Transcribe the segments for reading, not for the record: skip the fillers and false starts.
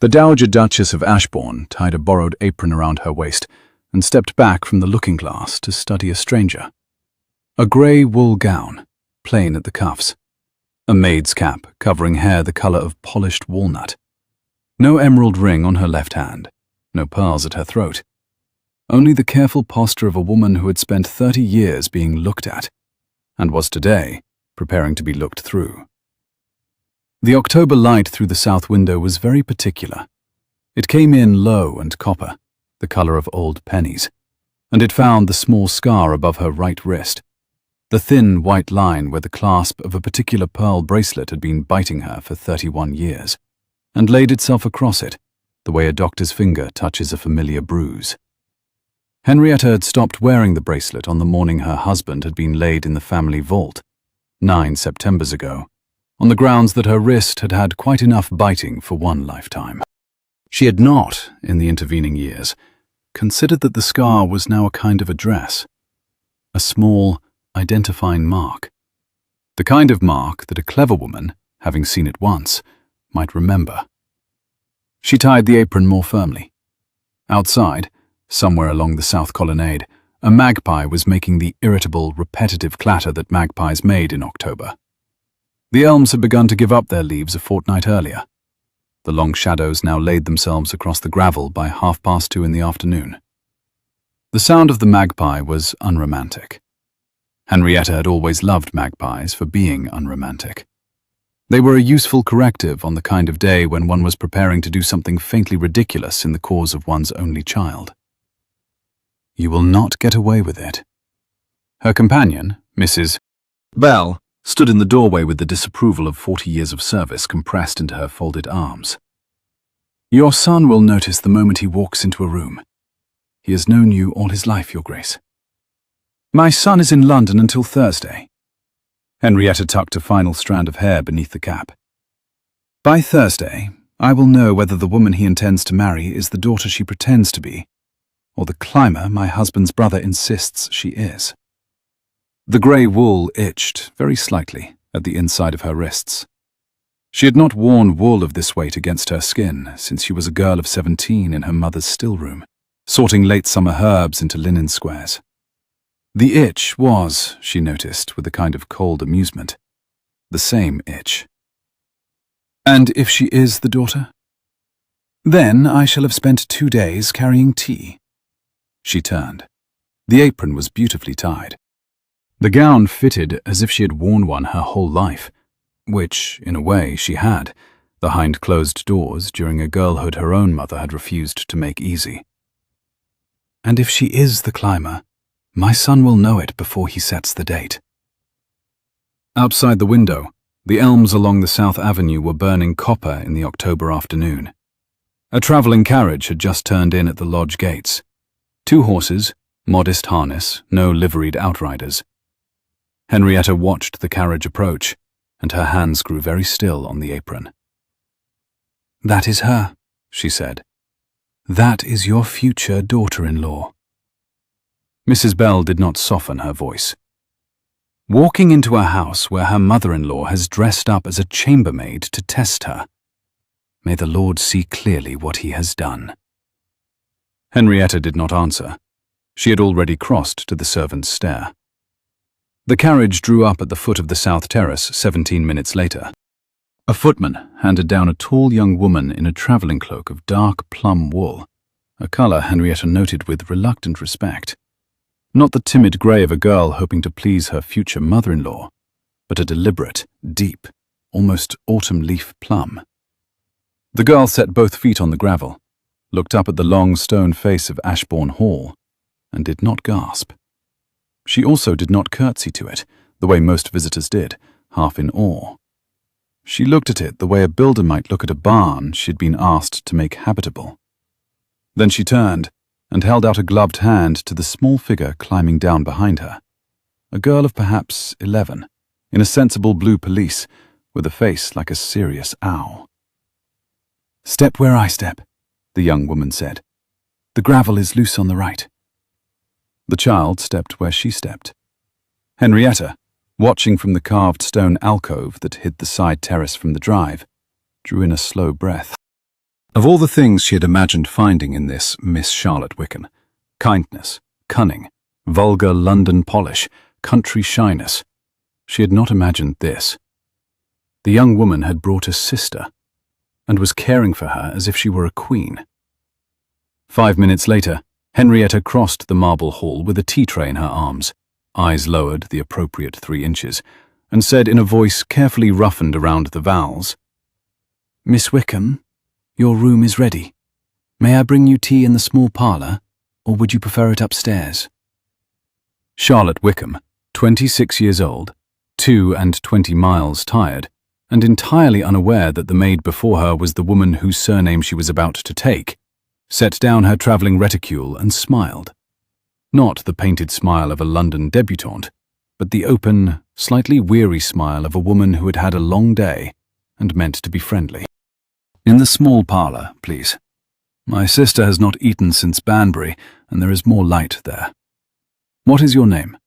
The Dowager Duchess of Ashborne tied a borrowed apron around her waist and stepped back from the looking-glass to study a stranger. A grey wool gown, plain at the cuffs. A maid's cap covering hair the colour of polished walnut. No emerald ring on her left hand, no pearls at her throat. Only the careful posture of a woman who had spent 30 years being looked at, and was today preparing to be looked through. The October light through the south window was very particular. It came in low and copper, the colour of old pennies, and it found the small scar above her right wrist, the thin white line where the clasp of a particular pearl bracelet had been biting her for 31 years, and laid itself across it, the way a doctor's finger touches a familiar bruise. Henrietta had stopped wearing the bracelet on the morning her husband had been laid in the family vault, 9 Septembers ago, on the grounds that her wrist had had quite enough biting for one lifetime. She had not, in the intervening years, considered that the scar was now a kind of address, a small, identifying mark, the kind of mark that a clever woman, having seen it once, might remember. She tied the apron more firmly. Outside, somewhere along the south colonnade, a magpie was making the irritable, repetitive clatter that magpies made in October. The elms had begun to give up their leaves a fortnight earlier. The long shadows now laid themselves across the gravel by 2:30 in the afternoon. The sound of the magpie was unromantic. Henrietta had always loved magpies for being unromantic. They were a useful corrective on the kind of day when one was preparing to do something faintly ridiculous in the cause of one's only child. "You will not get away with it." Her companion, Mrs. Bell, stood in the doorway with the disapproval of 40 years of service compressed into her folded arms. "Your son will notice the moment he walks into a room. He has known you all his life, Your Grace." "My son is in London until Thursday." Henrietta tucked a final strand of hair beneath the cap. "By Thursday, I will know whether the woman he intends to marry is the daughter she pretends to be, or the climber my husband's brother insists she is." The grey wool itched, very slightly, at the inside of her wrists. She had not worn wool of this weight against her skin since she was a girl of 17 in her mother's still-room, sorting late summer herbs into linen squares. The itch was, she noticed with a kind of cold amusement, the same itch. "And if she is the daughter? Then I shall have spent 2 days carrying tea." She turned. The apron was beautifully tied. The gown fitted as if she had worn one her whole life, which, in a way, she had, behind closed doors during a girlhood her own mother had refused to make easy. "And if she is the climber, my son will know it before he sets the date." Outside the window, the elms along the South Avenue were burning copper in the October afternoon. A travelling carriage had just turned in at the lodge gates. 2 horses, modest harness, no liveried outriders. Henrietta watched the carriage approach, and her hands grew very still on the apron. "That is her," she said. "That is your future daughter-in-law." Mrs. Bell did not soften her voice. "Walking into a house where her mother-in-law has dressed up as a chambermaid to test her. May the Lord see clearly what he has done." Henrietta did not answer. She had already crossed to the servants' stair. The carriage drew up at the foot of the South Terrace 17 minutes later. A footman handed down a tall young woman in a travelling cloak of dark plum wool, a colour Henrietta noted with reluctant respect. Not the timid grey of a girl hoping to please her future mother-in-law, but a deliberate, deep, almost autumn leaf plum. The girl set both feet on the gravel, looked up at the long stone face of Ashbourne Hall, and did not gasp. She also did not curtsy to it, the way most visitors did, half in awe. She looked at it the way a builder might look at a barn she'd been asked to make habitable. Then she turned and held out a gloved hand to the small figure climbing down behind her, a girl of perhaps 11, in a sensible blue pelisse, with a face like a serious owl. "Step where I step," the young woman said. "The gravel is loose on the right." The child stepped where she stepped. Henrietta, watching from the carved stone alcove that hid the side terrace from the drive, drew in a slow breath. Of all the things she had imagined finding in this Miss Charlotte Wickham, kindness, cunning, vulgar London polish, country shyness, she had not imagined this. The young woman had brought a sister, and was caring for her as if she were a queen. 5 minutes later, Henrietta crossed the marble hall with a tea tray in her arms, eyes lowered the appropriate 3 inches, and said in a voice carefully roughened around the vowels, "Miss Wickham, your room is ready. May I bring you tea in the small parlour, or would you prefer it upstairs?" Charlotte Wickham, 26 years old, 22 miles tired, and entirely unaware that the maid before her was the woman whose surname she was about to take, set down her travelling reticule and smiled. Not the painted smile of a London debutante, but the open, slightly weary smile of a woman who had had a long day and meant to be friendly. "In the small parlour, please. My sister has not eaten since Banbury, and there is more light there. What is your name?"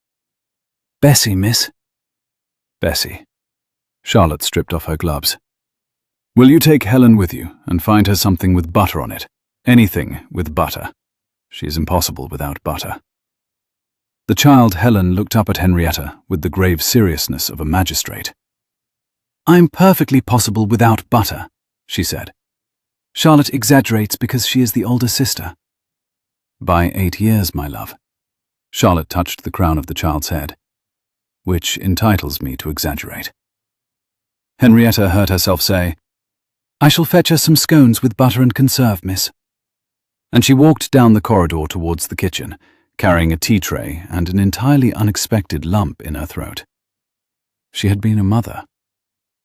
"Bessie, miss." "Bessie." Charlotte stripped off her gloves. "Will you take Helen with you and find her something with butter on it? Anything with butter. She is impossible without butter." The child Helen looked up at Henrietta with the grave seriousness of a magistrate. "I'm perfectly possible without butter," she said. "Charlotte exaggerates because she is the older sister." "By 8 years, my love." Charlotte touched the crown of the child's head. "Which entitles me to exaggerate." Henrietta heard herself say, "I shall fetch her some scones with butter and conserve, miss." And she walked down the corridor towards the kitchen, carrying a tea tray and an entirely unexpected lump in her throat. She had been a mother.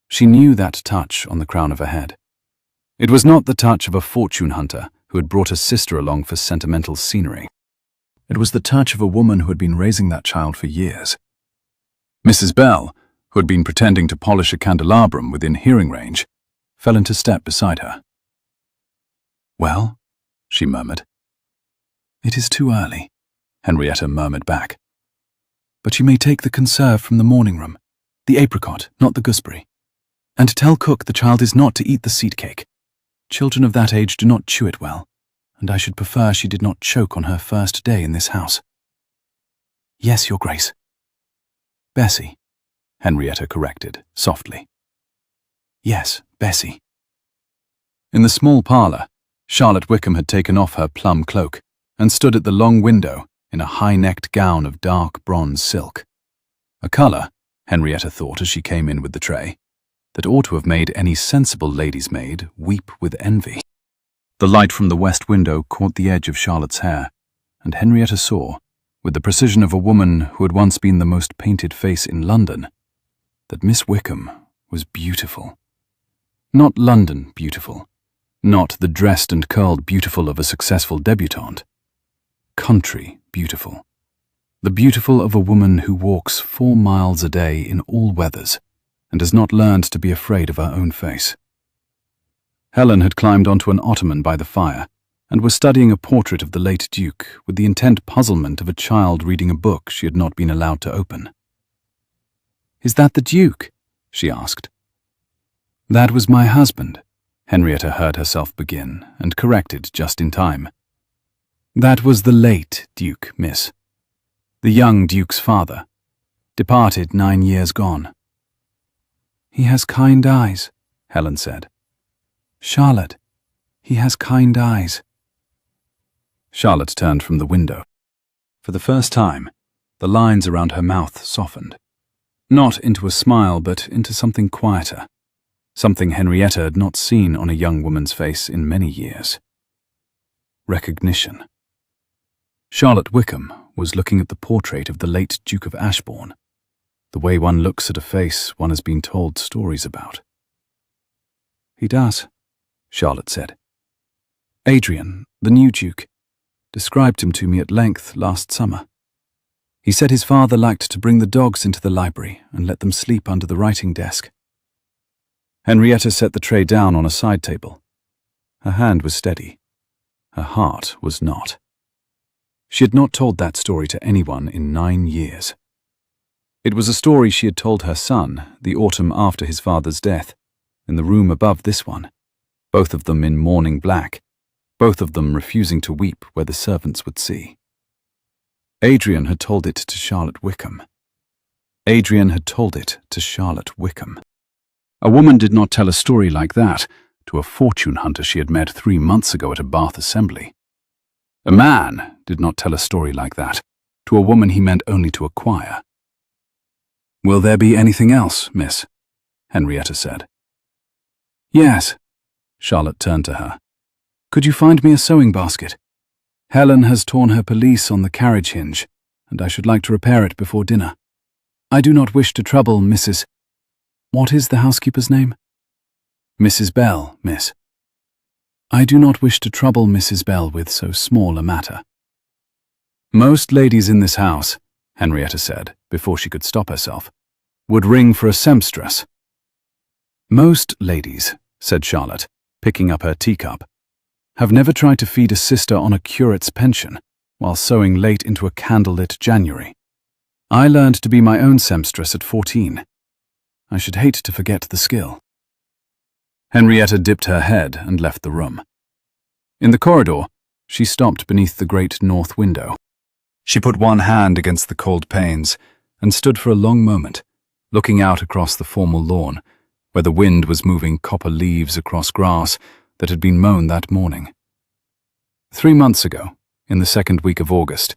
She knew that touch on the crown of her head. It was not the touch of a fortune hunter who had brought a sister along for sentimental scenery. It was the touch of a woman who had been raising that child for years. Mrs. Bell, who had been pretending to polish a candelabrum within hearing range, fell into step beside her. "Well?" she murmured. "It is too early," Henrietta murmured back. "But you may take the conserve from the morning room, the apricot, not the gooseberry. And tell cook the child is not to eat the seed cake. Children of that age do not chew it well, and I should prefer she did not choke on her first day in this house." "Yes, Your Grace." "Bessie," Henrietta corrected, softly. "Yes, Bessie." In the small parlour, Charlotte Wickham had taken off her plum cloak and stood at the long window in a high-necked gown of dark bronze silk. A colour, Henrietta thought as she came in with the tray, that ought to have made any sensible lady's maid weep with envy. The light from the west window caught the edge of Charlotte's hair, and Henrietta saw, with the precision of a woman who had once been the most painted face in London, that Miss Wickham was beautiful. Not London beautiful, not the dressed and curled beautiful of a successful debutante. Country beautiful. The beautiful of a woman who walks 4 miles a day in all weathers and has not learned to be afraid of her own face. Helen had climbed onto an ottoman by the fire and was studying a portrait of the late Duke with the intent puzzlement of a child reading a book she had not been allowed to open. "Is that the Duke?" she asked. "That was my husband," Henrietta heard herself begin, and corrected just in time. "That was the late Duke, miss. The young Duke's father. Departed 9 years gone." "He has kind eyes," Helen said. "Charlotte, he has kind eyes." Charlotte turned from the window. For the first time, the lines around her mouth softened. Not into a smile, but into something quieter. Something Henrietta had not seen on a young woman's face in many years. Recognition. Charlotte Wickham was looking at the portrait of the late Duke of Ashborne, the way one looks at a face one has been told stories about. "He does," Charlotte said. "Adrian, the new Duke, described him to me at length last summer. He said his father liked to bring the dogs into the library and let them sleep under the writing desk." Henrietta set the tray down on a side table. Her hand was steady. Her heart was not. She had not told that story to anyone in 9 years. It was a story she had told her son the autumn after his father's death, in the room above this one, both of them in mourning black, both of them refusing to weep where the servants would see. Adrian had told it to Charlotte Wickham. Adrian had told it to Charlotte Wickham. A woman did not tell a story like that to a fortune hunter she had met 3 months ago at a Bath assembly. A man did not tell a story like that to a woman he meant only to acquire. "Will there be anything else, miss?" Henrietta said. "Yes." Charlotte turned to her. "Could you find me a sewing basket? Helen has torn her pelisse on the carriage hinge, and I should like to repair it before dinner. I do not wish to trouble Mrs. What is the housekeeper's name?" "Mrs. Bell, miss." "I do not wish to trouble Mrs. Bell with so small a matter." "Most ladies in this house," Henrietta said, before she could stop herself, "would ring for a sempstress." "Most ladies," said Charlotte, picking up her teacup, "have never tried to feed a sister on a curate's pension while sewing late into a candlelit January. I learned to be my own sempstress at 14. I should hate to forget the skill." Henrietta dipped her head and left the room. In the corridor, she stopped beneath the great north window. She put one hand against the cold panes and stood for a long moment, looking out across the formal lawn, where the wind was moving copper leaves across grass that had been mown that morning. 3 months ago, in the second week of August,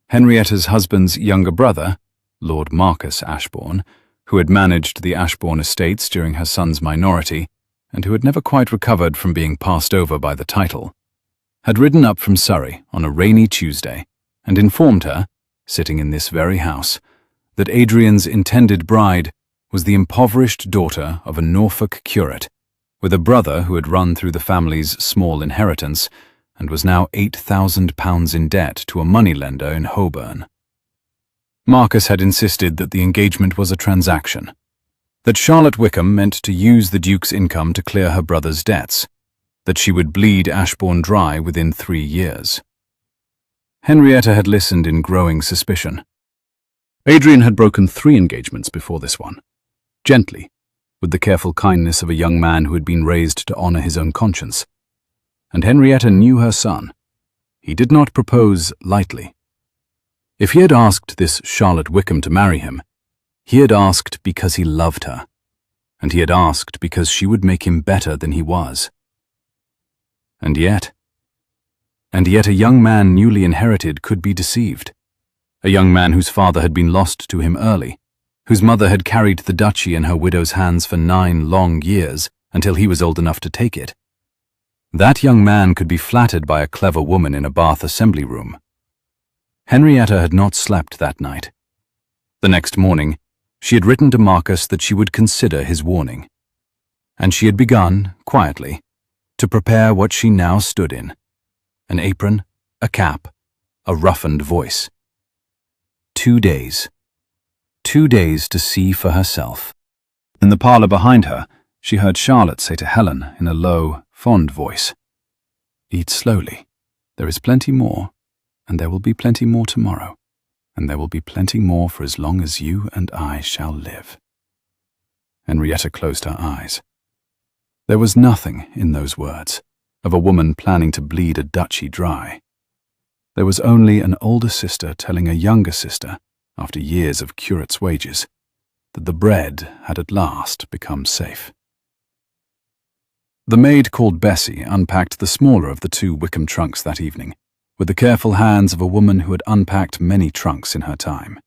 Henrietta's husband's younger brother, Lord Marcus Ashborne, who had managed the Ashborne estates during her son's minority, and who had never quite recovered from being passed over by the title, had ridden up from Surrey on a rainy Tuesday and informed her, sitting in this very house, that Adrian's intended bride was the impoverished daughter of a Norfolk curate, with a brother who had run through the family's small inheritance and was now £8,000 in debt to a moneylender in Holborn. Marcus had insisted that the engagement was a transaction, that Charlotte Wickham meant to use the Duke's income to clear her brother's debts, that she would bleed Ashbourne dry within 3 years. Henrietta had listened in growing suspicion. Adrian had broken 3 engagements before this one, gently, with the careful kindness of a young man who had been raised to honor his own conscience. And Henrietta knew her son. He did not propose lightly. If he had asked this Charlotte Wickham to marry him, he had asked because he loved her, and he had asked because she would make him better than he was. And yet a young man newly inherited could be deceived. A young man whose father had been lost to him early, whose mother had carried the duchy in her widow's hands for 9 long years until he was old enough to take it. That young man could be flattered by a clever woman in a Bath assembly room. Henrietta had not slept that night. The next morning, she had written to Marcus that she would consider his warning. And she had begun, quietly, to prepare what she now stood in: an apron, a cap, a roughened voice. 2 days. 2 days to see for herself. In the parlor behind her, she heard Charlotte say to Helen in a low, fond voice, "Eat slowly. There is plenty more, and there will be plenty more tomorrow, and there will be plenty more for as long as you and I shall live." Henrietta closed her eyes. There was nothing in those words of a woman planning to bleed a duchy dry. There was only an older sister telling a younger sister, after years of curate's wages, that the bread had at last become safe. The maid called Bessie unpacked the smaller of the 2 Wickham trunks that evening, with the careful hands of a woman who had unpacked many trunks in her time.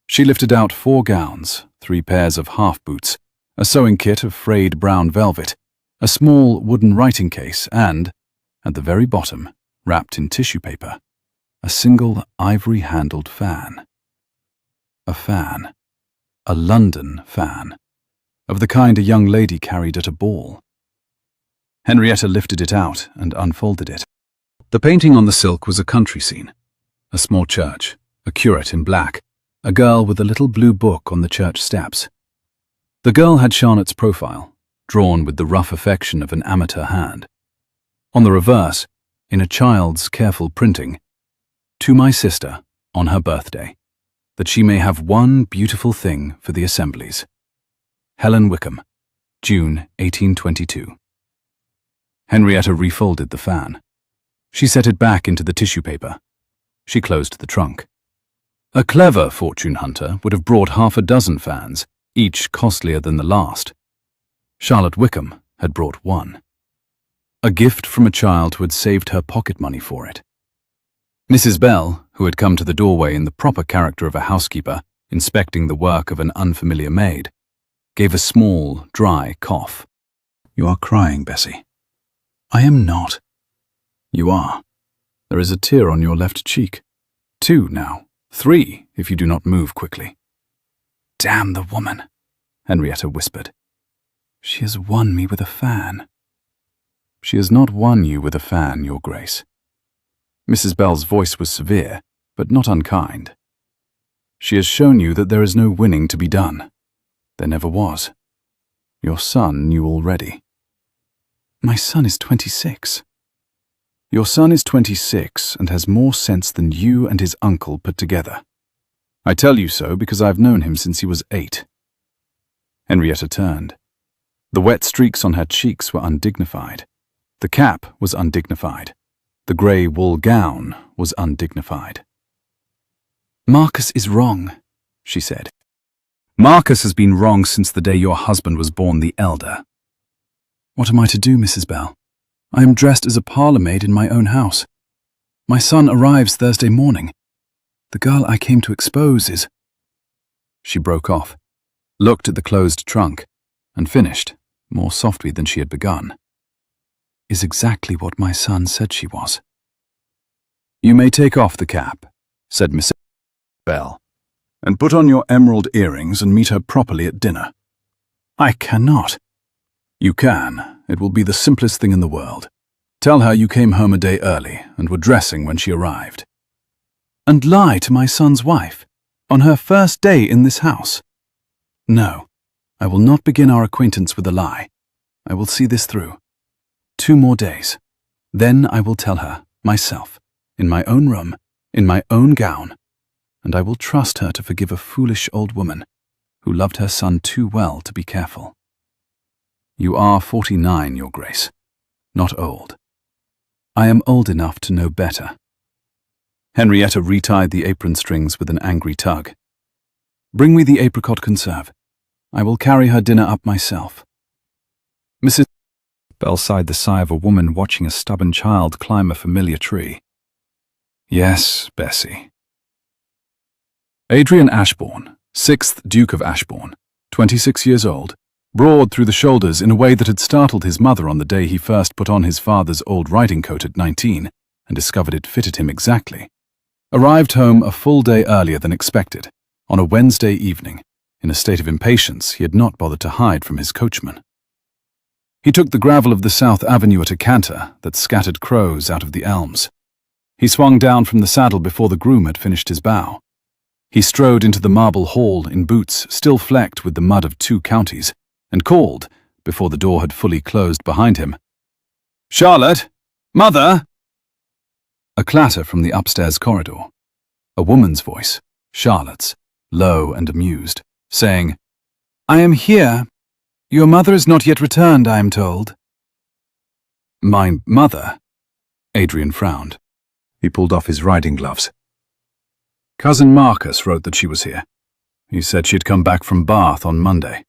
She lifted out 4 gowns, 3 pairs of half-boots, a sewing kit of frayed brown velvet, a small wooden writing case and, at the very bottom, wrapped in tissue paper, a single ivory-handled fan. A fan. A London fan. Of the kind a young lady carried at a ball. Henrietta lifted it out and unfolded it. The painting on the silk was a country scene. A small church, a curate in black, a girl with a little blue book on the church steps. The girl had Charlotte's profile, drawn with the rough affection of an amateur hand. On the reverse, in a child's careful printing, "To my sister, on her birthday, that she may have one beautiful thing for the assemblies. Helen Wickham, June 1822. Henrietta refolded the fan. She set it back into the tissue paper. She closed the trunk. A clever fortune hunter would have brought 6 fans, each costlier than the last. Charlotte Wickham had brought one. A gift from a child who had saved her pocket money for it. Mrs. Bell, who had come to the doorway in the proper character of a housekeeper, inspecting the work of an unfamiliar maid, gave a small, dry cough. "You are crying, Bessie." "I am not." "You are. There is a tear on your left cheek. 2 now. 3, if you do not move quickly." "Damn the woman," Henrietta whispered. "She has won me with a fan." "She has not won you with a fan, Your Grace." Mrs. Bell's voice was severe, but not unkind. "She has shown you that there is no winning to be done. There never was. Your son knew already." "My son is 26. "Your son is 26 and has more sense than you and his uncle put together. I tell you so because I've known him since he was 8. Henrietta turned. The wet streaks on her cheeks were undignified. The cap was undignified. The grey wool gown was undignified. "Marcus is wrong," she said. "Marcus has been wrong since the day your husband was born the elder." "What am I to do, Mrs. Bell? I am dressed as a parlour maid in my own house. My son arrives Thursday morning. The girl I came to expose is—" She broke off, looked at the closed trunk, and finished, more softly than she had begun. "Is exactly what my son said she was." "You may take off the cap," said Mrs. Bell, "and put on your emerald earrings and meet her properly at dinner." "I cannot." "You can. It will be the simplest thing in the world. Tell her you came home a day early and were dressing when she arrived." "And lie to my son's wife, on her first day in this house?" "No, I will not begin our acquaintance with a lie. I will see this through. 2 more days. Then I will tell her, myself, in my own room, in my own gown, and I will trust her to forgive a foolish old woman who loved her son too well to be careful." "You are 49, Your Grace, not old." "I am old enough to know better." Henrietta retied the apron strings with an angry tug. "Bring me the apricot conserve. I will carry her dinner up myself." Mrs. Bell sighed the sigh of a woman watching a stubborn child climb a familiar tree. "Yes, Bessie." Adrian Ashborne, 6th Duke of Ashborne, 26 years old, broad through the shoulders in a way that had startled his mother on the day he first put on his father's old riding coat at 19 and discovered it fitted him exactly, arrived home a full day earlier than expected, on a Wednesday evening, in a state of impatience he had not bothered to hide from his coachman. He took the gravel of the South Avenue at a canter that scattered crows out of the elms. He swung down from the saddle before the groom had finished his bow. He strode into the marble hall in boots still flecked with the mud of 2 counties, and called, before the door had fully closed behind him, "Charlotte! Mother!" A clatter from the upstairs corridor. A woman's voice, Charlotte's, low and amused, saying, "I am here. Your mother is not yet returned, I am told." "My mother?" Adrian frowned. He pulled off his riding gloves. "Cousin Marcus wrote that she was here. He said she had come back from Bath on Monday."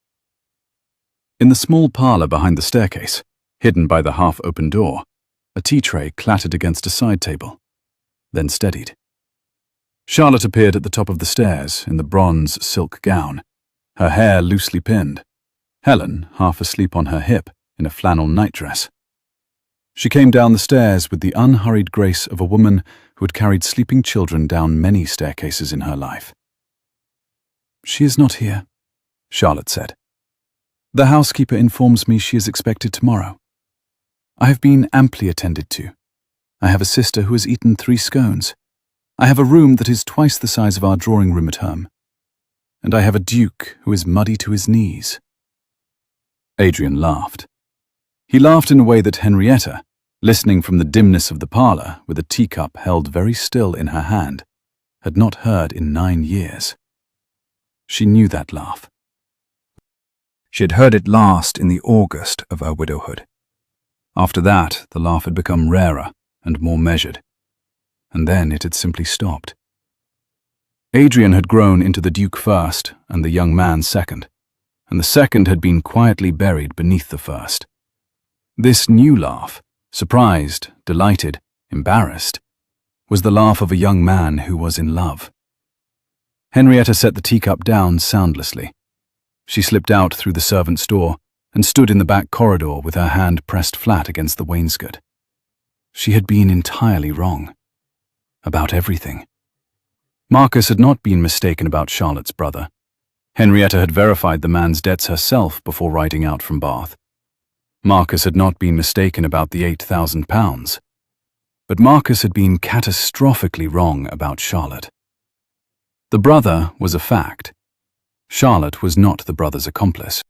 In the small parlour behind the staircase, hidden by the half-open door, a tea tray clattered against a side table, then steadied. Charlotte appeared at the top of the stairs in the bronze silk gown, her hair loosely pinned, Helen half asleep on her hip in a flannel nightdress. She came down the stairs with the unhurried grace of a woman who had carried sleeping children down many staircases in her life. "She is not here," Charlotte said. "The housekeeper informs me she is expected tomorrow. I have been amply attended to. I have a sister who has eaten 3 scones. I have a room that is twice the size of our drawing room at home. And I have a duke who is muddy to his knees." Adrian laughed. He laughed in a way that Henrietta, listening from the dimness of the parlour with a teacup held very still in her hand, had not heard in 9 years. She knew that laugh. She had heard it last in the August of her widowhood. After that, the laugh had become rarer and more measured, and then it had simply stopped. Adrian had grown into the Duke first and the young man second, and the second had been quietly buried beneath the first. This new laugh, surprised, delighted, embarrassed, was the laugh of a young man who was in love. Henrietta set the teacup down soundlessly. She slipped out through the servant's door and stood in the back corridor with her hand pressed flat against the wainscot. She had been entirely wrong. About everything. Marcus had not been mistaken about Charlotte's brother. Henrietta had verified the man's debts herself before riding out from Bath. Marcus had not been mistaken about the £8,000. But Marcus had been catastrophically wrong about Charlotte. The brother was a fact. Charlotte was not the brother's accomplice.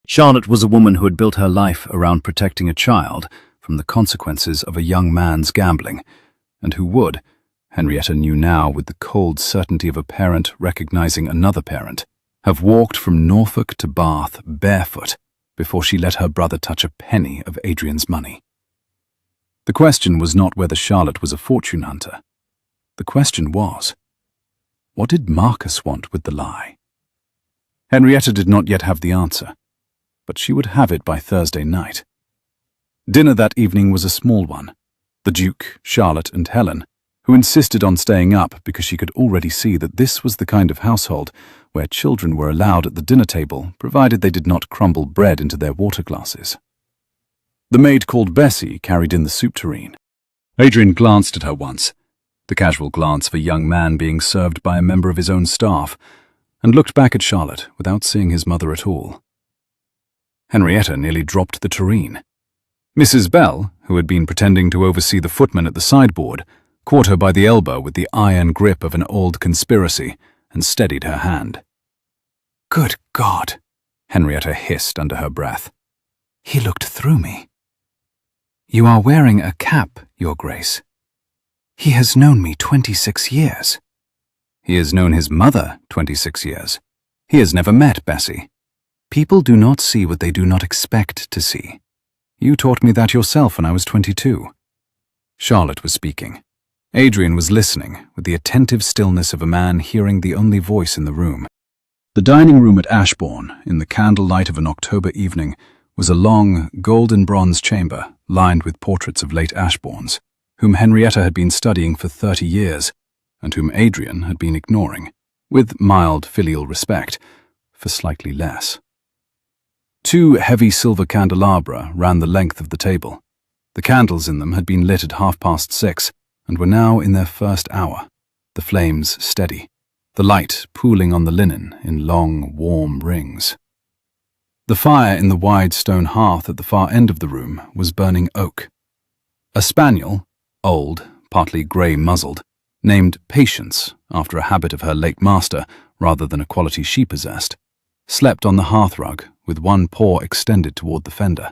Charlotte was a woman who had built her life around protecting a child from the consequences of a young man's gambling, and who would, Henrietta knew now with the cold certainty of a parent recognizing another parent, have walked from Norfolk to Bath barefoot before she let her brother touch a penny of Adrian's money. The question was not whether Charlotte was a fortune hunter. The question was, what did Marcus want with the lie? Henrietta did not yet have the answer, but she would have it by Thursday night. Dinner that evening was a small one. The Duke, Charlotte, and Helen, who insisted on staying up because she could already see that this was the kind of household where children were allowed at the dinner table, provided they did not crumble bread into their water glasses. The maid called Bessie carried in the soup tureen. Adrian glanced at her once, the casual glance of a young man being served by a member of his own staff, and looked back at Charlotte without seeing his mother at all. Henrietta nearly dropped the tureen. Mrs. Bell, who had been pretending to oversee the footman at the sideboard, caught her by the elbow with the iron grip of an old conspiracy and steadied her hand. "Good God," Henrietta hissed under her breath. "He looked through me." "You are wearing a cap, Your Grace. He has known me 26 years. He has known his mother 26 years. He has never met Bessie. People do not see what they do not expect to see. You taught me that yourself when I was 22. Charlotte was speaking. Adrian was listening with the attentive stillness of a man hearing the only voice in the room. The dining room at Ashbourne, in the candlelight of an October evening, was a long, golden bronze chamber lined with portraits of late Ashbournes, whom Henrietta had been studying for 30 years, and whom Adrian had been ignoring, with mild filial respect, for slightly less. 2 heavy silver candelabra ran the length of the table. The candles in them had been lit at 6:30, and were now in their first hour, the flames steady, the light pooling on the linen in long, warm rings. The fire in the wide stone hearth at the far end of the room was burning oak. A spaniel, old, partly grey-muzzled, named Patience after a habit of her late master rather than a quality she possessed, slept on the hearthrug with one paw extended toward the fender.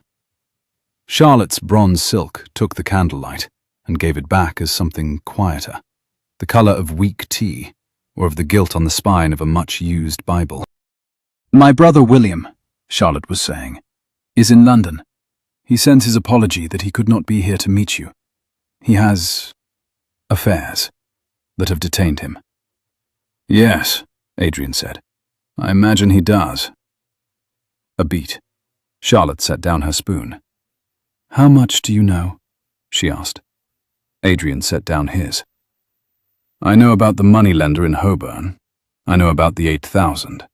Charlotte's bronze silk took the candlelight and gave it back as something quieter, the colour of weak tea, or of the gilt on the spine of a much-used Bible. "My brother William," Charlotte was saying, "is in London. He sends his apology that he could not be here to meet you. He has affairs that have detained him." "Yes," Adrian said. "I imagine he does." A beat. Charlotte set down her spoon. "How much do you know?" she asked. Adrian set down his. "I know about the moneylender in Holborn. I know about the 8,000.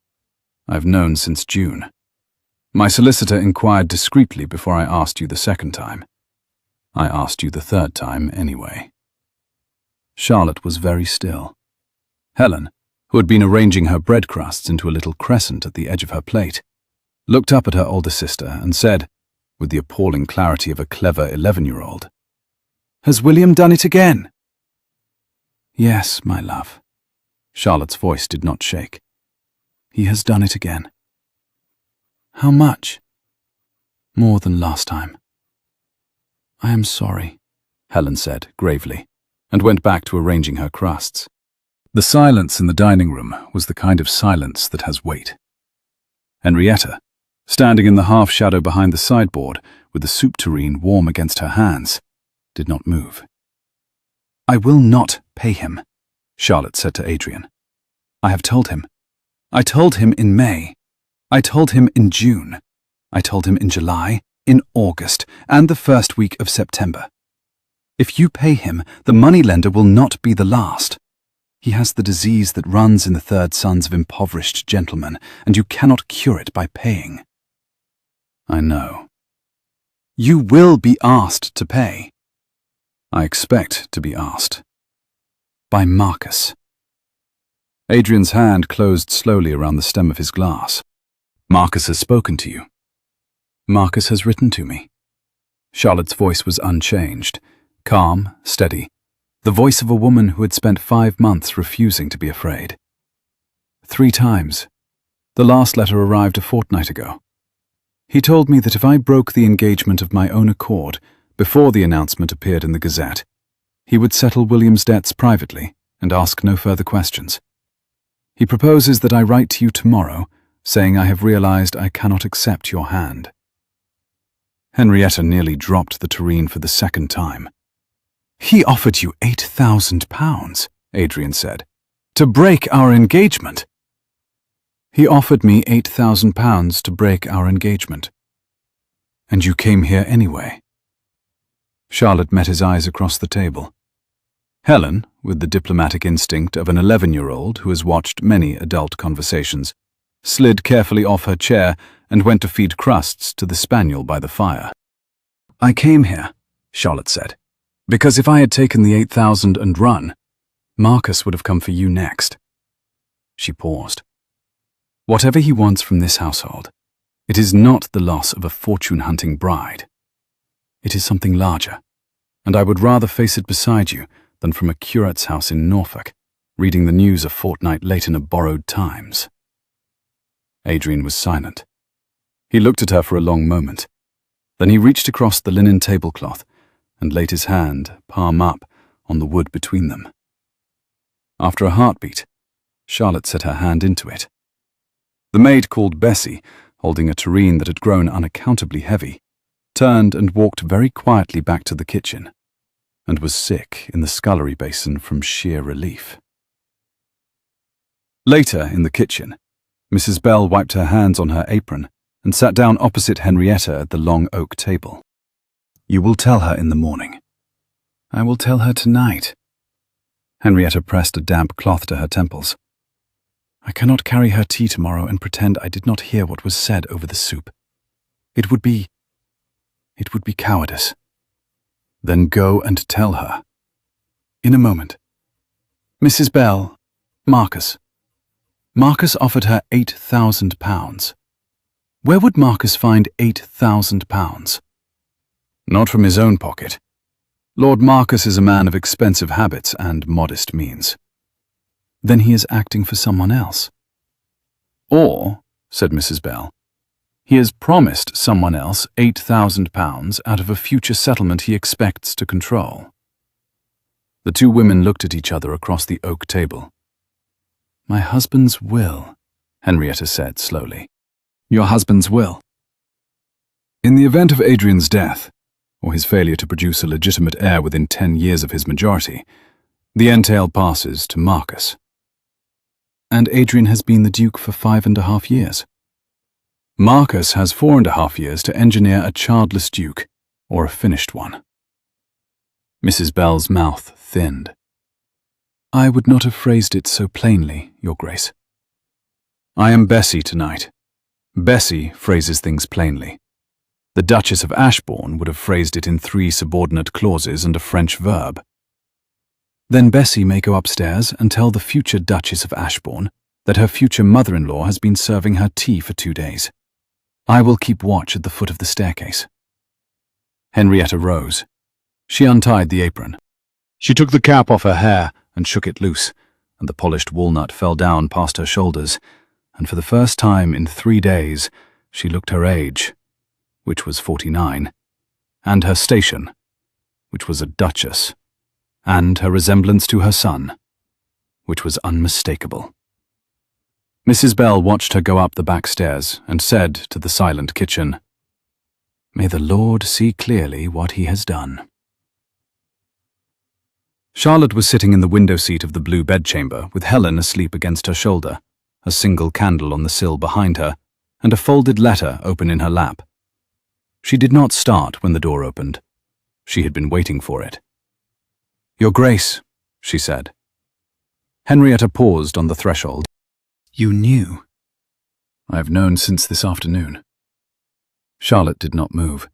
I've known since June. My solicitor inquired discreetly before I asked you the second time. I asked you the third time anyway." Charlotte was very still. Helen, who had been arranging her bread crusts into a little crescent at the edge of her plate, looked up at her older sister and said, with the appalling clarity of a clever 11-year-old, "Has William done it again?" "Yes, my love." Charlotte's voice did not shake. "He has done it again." "How much?" "More than last time." "I am sorry," Helen said gravely, and went back to arranging her crusts. The silence in the dining room was the kind of silence that has weight. Henrietta, standing in the half-shadow behind the sideboard, with the soup tureen warm against her hands, did not move. "I will not pay him," Charlotte said to Adrian. "I have told him. I told him in May. I told him in June. I told him in July, in August, and the first week of September. If you pay him, the moneylender will not be the last. He has the disease that runs in the third sons of impoverished gentlemen, and you cannot cure it by paying." "I know." "You will be asked to pay." "I expect to be asked." "By Marcus." Adrian's hand closed slowly around the stem of his glass. "Marcus has spoken to you." "Marcus has written to me." Charlotte's voice was unchanged, calm, steady, the voice of a woman who had spent 5 months refusing to be afraid. "3 times. The last letter arrived a fortnight ago. He told me that if I broke the engagement of my own accord before the announcement appeared in the Gazette, he would settle William's debts privately and ask no further questions. He proposes that I write to you tomorrow, saying I have realized I cannot accept your hand." Henrietta nearly dropped the tureen for the second time. "He offered you £8,000, Adrian said, to break our engagement." "He offered me £8,000 to break our engagement." "And you came here anyway?" Charlotte met his eyes across the table. Helen, with the diplomatic instinct of an 11-year-old who has watched many adult conversations, slid carefully off her chair and went to feed crusts to the spaniel by the fire. "I came here," Charlotte said, "because if I had taken the 8,000 and run, Marcus would have come for you next." She paused. "Whatever he wants from this household, it is not the loss of a fortune-hunting bride. It is something larger, and I would rather face it beside you than from a curate's house in Norfolk, reading the news a fortnight late in a borrowed Times." Adrian was silent. He looked at her for a long moment. Then he reached across the linen tablecloth and laid his hand, palm up, on the wood between them. After a heartbeat, Charlotte set her hand into it. The maid called Bessie, holding a tureen that had grown unaccountably heavy, turned and walked very quietly back to the kitchen, and was sick in the scullery basin from sheer relief. Later, in the kitchen, Mrs. Bell wiped her hands on her apron and sat down opposite Henrietta at the long oak table. "You will tell her in the morning." "I will tell her tonight." Henrietta pressed a damp cloth to her temples. "I cannot carry her tea tomorrow and pretend I did not hear what was said over the soup. It would be cowardice." "Then go and tell her." "In a moment. Mrs. Bell, Marcus offered her £8,000. Where would Marcus find £8,000? Not from his own pocket. Lord Marcus is a man of expensive habits and modest means." "Then he is acting for someone else." "Or," said Mrs. Bell, "he has promised someone else £8,000 out of a future settlement he expects to control." The two women looked at each other across the oak table. "My husband's will," Henrietta said slowly. "Your husband's will." "In the event of Adrian's death, or his failure to produce a legitimate heir within 10 years of his majority, the entail passes to Marcus." "And Adrian has been the Duke for 5.5 years. "Marcus has 4.5 years to engineer a childless Duke, or a finished one." Mrs. Bell's mouth thinned. "I would not have phrased it so plainly, Your Grace." "I am Bessie tonight. Bessie phrases things plainly. The Duchess of Ashborne would have phrased it in 3 subordinate clauses and a French verb." "Then Bessie may go upstairs and tell the future Duchess of Ashborne that her future mother-in-law has been serving her tea for 2 days. I will keep watch at the foot of the staircase." Henrietta rose. She untied the apron. She took the cap off her hair and shook it loose, and the polished walnut fell down past her shoulders, and for the first time in 3 days she looked her age, which was 49, and her station, which was a duchess, and her resemblance to her son, which was unmistakable. Mrs. Bell watched her go up the back stairs and said to the silent kitchen, May the Lord see clearly what he has done. Charlotte was sitting in the window seat of the blue bedchamber with Helen asleep against her shoulder, a single candle on the sill behind her, and a folded letter open in her lap. She did not start when the door opened. She had been waiting for it. "Your Grace," she said. Henrietta paused on the threshold. "You knew?" "I have known since this afternoon." Charlotte did not move.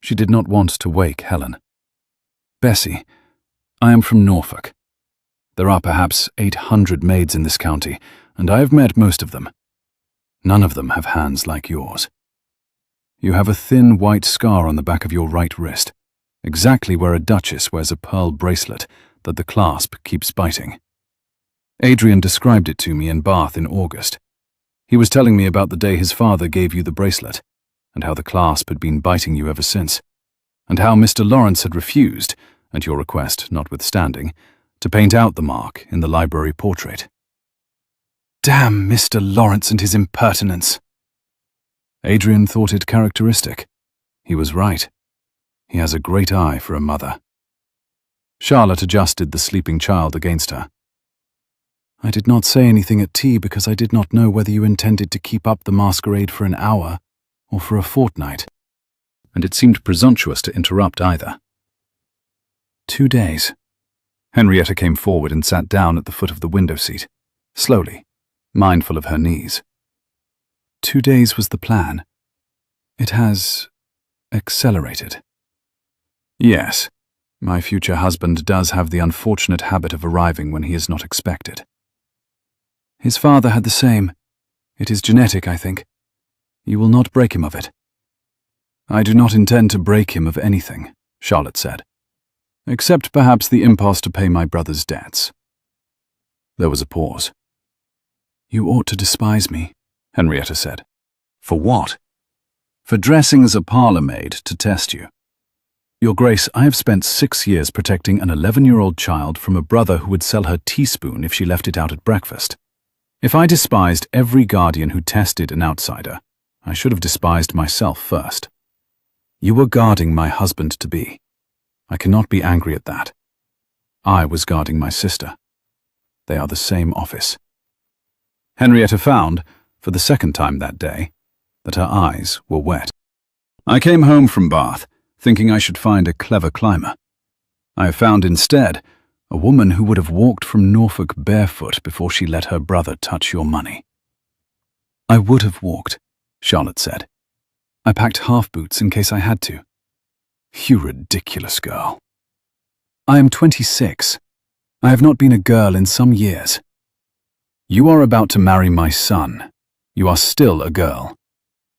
She did not want to wake Helen. "Bessie, I am from Norfolk. There are perhaps 800 maids in this county, and I have met most of them. None of them have hands like yours. You have a thin white scar on the back of your right wrist, exactly where a duchess wears a pearl bracelet that the clasp keeps biting. Adrian described it to me in Bath in August. He was telling me about the day his father gave you the bracelet, and how the clasp had been biting you ever since, and how Mr. Lawrence had refused, at your request notwithstanding, to paint out the mark in the library portrait." "Damn Mr. Lawrence and his impertinence." Adrian thought it characteristic. He was right. He has a great eye for a mother. Charlotte adjusted the sleeping child against her. "I did not say anything at tea because I did not know whether you intended to keep up the masquerade for an hour or for a fortnight, and it seemed presumptuous to interrupt either." 2 days. Henrietta came forward and sat down at the foot of the window seat, slowly, mindful of her knees. 2 days was the plan. It has accelerated. Yes, my future husband does have the unfortunate habit of arriving when he is not expected. His father had the same. It is genetic, I think. You will not break him of it." "I do not intend to break him of anything," Charlotte said, "except perhaps the impulse to pay my brother's debts." There was a pause. "You ought to despise me," Henrietta said. "For what?" "For dressing as a parlour maid to test you. Your Grace, I have spent 6 years protecting an 11-year-old child from a brother who would sell her teaspoon if she left it out at breakfast. If I despised every guardian who tested an outsider, I should have despised myself first. You were guarding my husband-to-be. I cannot be angry at that. I was guarding my sister. They are the same office." Henrietta found, for the second time that day, that her eyes were wet. "I came home from Bath, thinking I should find a clever climber. I have found instead a woman who would have walked from Norfolk barefoot before she let her brother touch your money." "I would have walked," Charlotte said. "I packed half-boots in case I had to." "You ridiculous girl." "I am 26. I have not been a girl in some years." "You are about to marry my son. You are still a girl.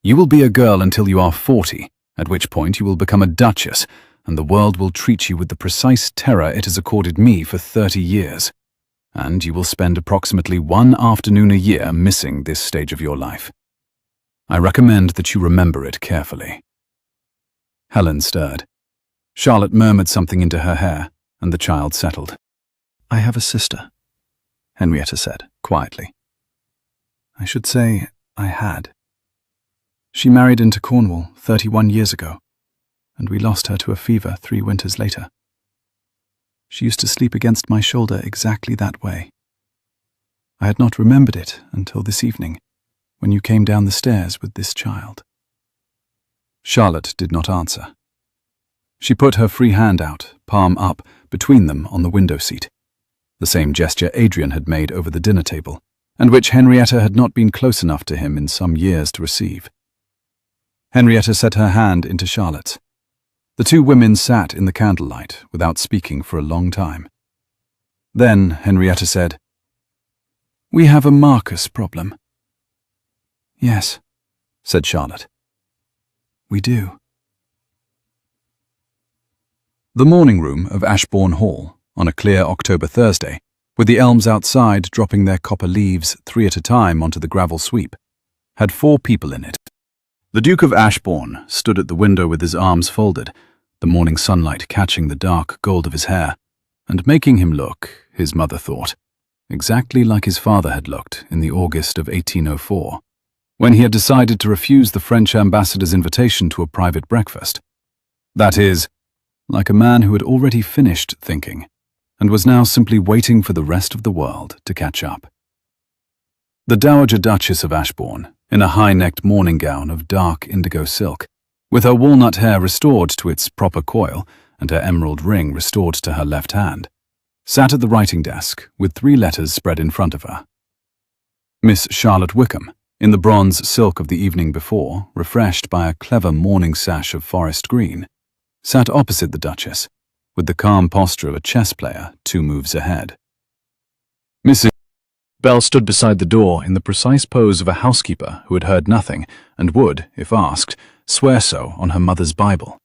You will be a girl until you are 40, at which point you will become a duchess, and the world will treat you with the precise terror it has accorded me for 30 years. And you will spend approximately 1 afternoon a year missing this stage of your life. I recommend that you remember it carefully." Helen stirred. Charlotte murmured something into her hair, and the child settled. "I have a sister," Henrietta said, quietly. "I should say I had. She married into Cornwall 31 years ago, and we lost her to a fever 3 winters later. She used to sleep against my shoulder exactly that way. I had not remembered it until this evening, when you came down the stairs with this child." Charlotte did not answer. She put her free hand out, palm up, between them on the window seat, the same gesture Adrian had made over the dinner table, and which Henrietta had not been close enough to him in some years to receive. Henrietta set her hand into Charlotte's. The 2 women sat in the candlelight without speaking for a long time. Then Henrietta said, "We have a Marcus problem." "Yes," said Charlotte. "We do." The morning room of Ashbourne Hall, on a clear October Thursday, with the elms outside dropping their copper leaves 3 at a time onto the gravel sweep, had 4 people in it. The Duke of Ashbourne stood at the window with his arms folded, the morning sunlight catching the dark gold of his hair, and making him look, his mother thought, exactly like his father had looked in the August of 1804, when he had decided to refuse the French ambassador's invitation to a private breakfast. That is, like a man who had already finished thinking, and was now simply waiting for the rest of the world to catch up. The Dowager Duchess of Ashborne, in a high-necked morning gown of dark indigo silk, with her walnut hair restored to its proper coil and her emerald ring restored to her left hand, sat at the writing desk with 3 letters spread in front of her. Miss Charlotte Wickham, in the bronze silk of the evening before, refreshed by a clever morning sash of forest green, sat opposite the Duchess, with the calm posture of a chess player 2 moves ahead. Mrs. Bell stood beside the door in the precise pose of a housekeeper who had heard nothing and would, if asked, swear so on her mother's Bible.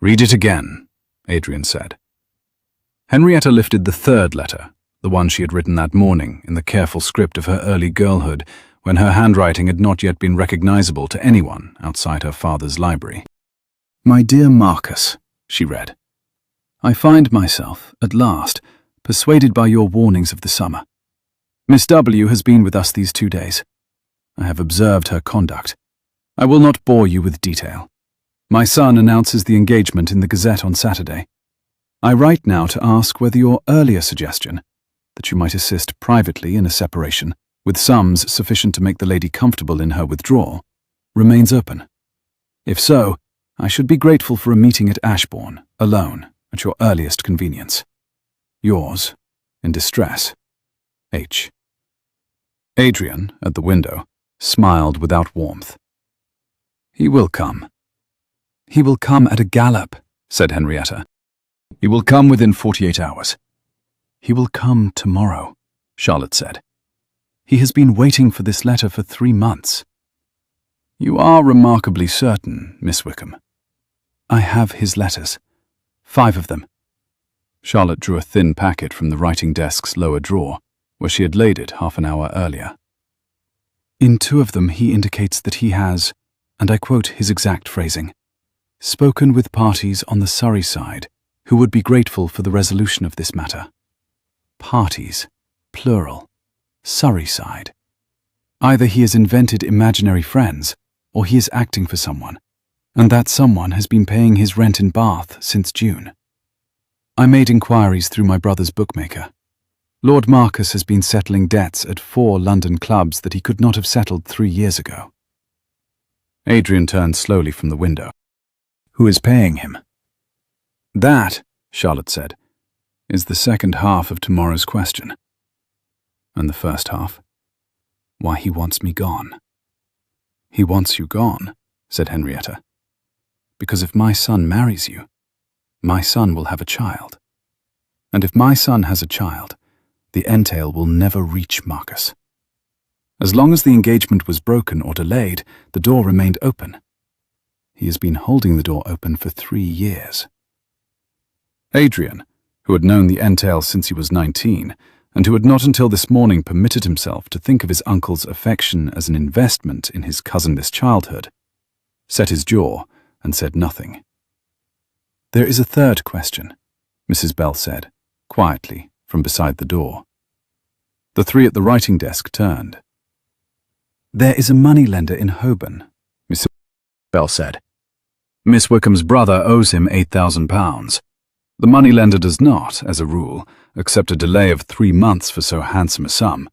"Read it again," Adrian said. Henrietta lifted the 3rd letter, the one she had written that morning in the careful script of her early girlhood, when her handwriting had not yet been recognizable to anyone outside her father's library. "My dear Marcus," she read, "I find myself, at last, persuaded by your warnings of the summer. Miss W. has been with us these 2 days. I have observed her conduct. I will not bore you with detail. My son announces the engagement in the Gazette on Saturday. I write now to ask whether your earlier suggestion, that you might assist privately in a separation, with sums sufficient to make the lady comfortable in her withdrawal, remains open. If so, I should be grateful for a meeting at Ashbourne, alone, at your earliest convenience. Yours, in distress, H." Adrian, at the window, smiled without warmth. "He will come." "He will come at a gallop," said Henrietta. "He will come within 48 hours. "He will come tomorrow," Charlotte said. "He has been waiting for this letter for 3 months. "You are remarkably certain, Miss Wickham." "I have his letters. 5 of them." Charlotte drew a thin packet from the writing desk's lower drawer, where she had laid it half an hour earlier. "In 2 of them he indicates that he has, and I quote his exact phrasing, spoken with parties on the Surrey side who would be grateful for the resolution of this matter. Parties, plural, Surrey side. Either he has invented imaginary friends, or he is acting for someone, and that someone has been paying his rent in Bath since June. I made inquiries through my brother's bookmaker. Lord Marcus has been settling debts at 4 London clubs that he could not have settled 3 years ago." Adrian turned slowly from the window. "Who is paying him?" "That," Charlotte said, "is the second half of tomorrow's question." "And the first half?" "Why he wants me gone." "He wants you gone," said Henrietta, "because if my son marries you, my son will have a child. And if my son has a child, the entail will never reach Marcus. As long as the engagement was broken or delayed, the door remained open. He has been holding the door open for 3 years." Adrian, who had known the entail since he was 19, and who had not until this morning permitted himself to think of his uncle's affection as an investment in his cousinless childhood, set his jaw and said nothing. "There is a 3rd question," Mrs. Bell said, quietly, from beside the door. The 3 at the writing desk turned. "There is a moneylender in Holborn," Mrs. Bell said. "Miss Wickham's brother owes him £8,000. The moneylender does not, as a rule, accept a delay of 3 months for so handsome a sum,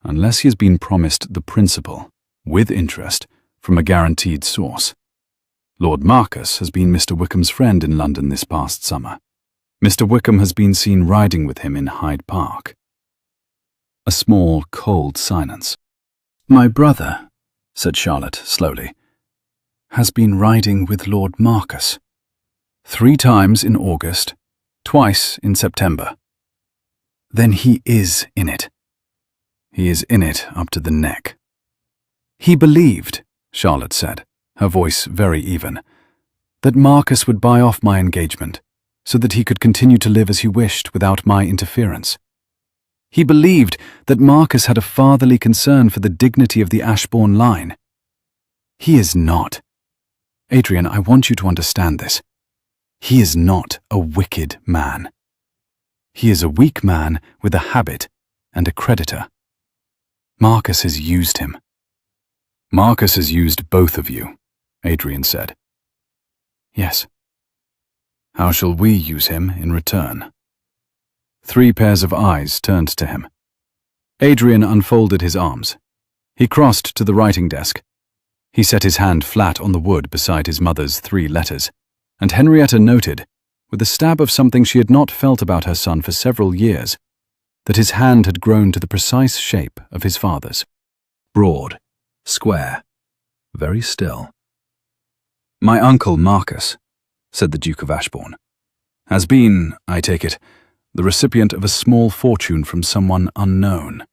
unless he has been promised the principal, with interest, from a guaranteed source. Lord Marcus has been Mr. Wickham's friend in London this past summer. Mr. Wickham has been seen riding with him in Hyde Park." A small, cold silence. "My brother," said Charlotte slowly, "has been riding with Lord Marcus. 3 times in August, twice in September." "Then he is in it." "He is in it up to the neck." "He believed," Charlotte said, her voice very even, "that Marcus would buy off my engagement, so that he could continue to live as he wished without my interference. He believed that Marcus had a fatherly concern for the dignity of the Ashbourne line. He is not. Adrian, I want you to understand this. He is not a wicked man. He is a weak man with a habit and a creditor. Marcus has used him. Marcus has used both of you, Adrian said. Yes. How shall we use him in return? 3 pairs of eyes turned to him. Adrian unfolded his arms. He crossed to the writing desk. He set his hand flat on the wood beside his mother's 3 letters, and Henrietta noted, with a stab of something she had not felt about her son for several years, that his hand had grown to the precise shape of his father's. Broad, square, very still. My uncle Marcus, said the Duke of Ashborne, has been, I take it, the recipient of a small fortune from someone unknown.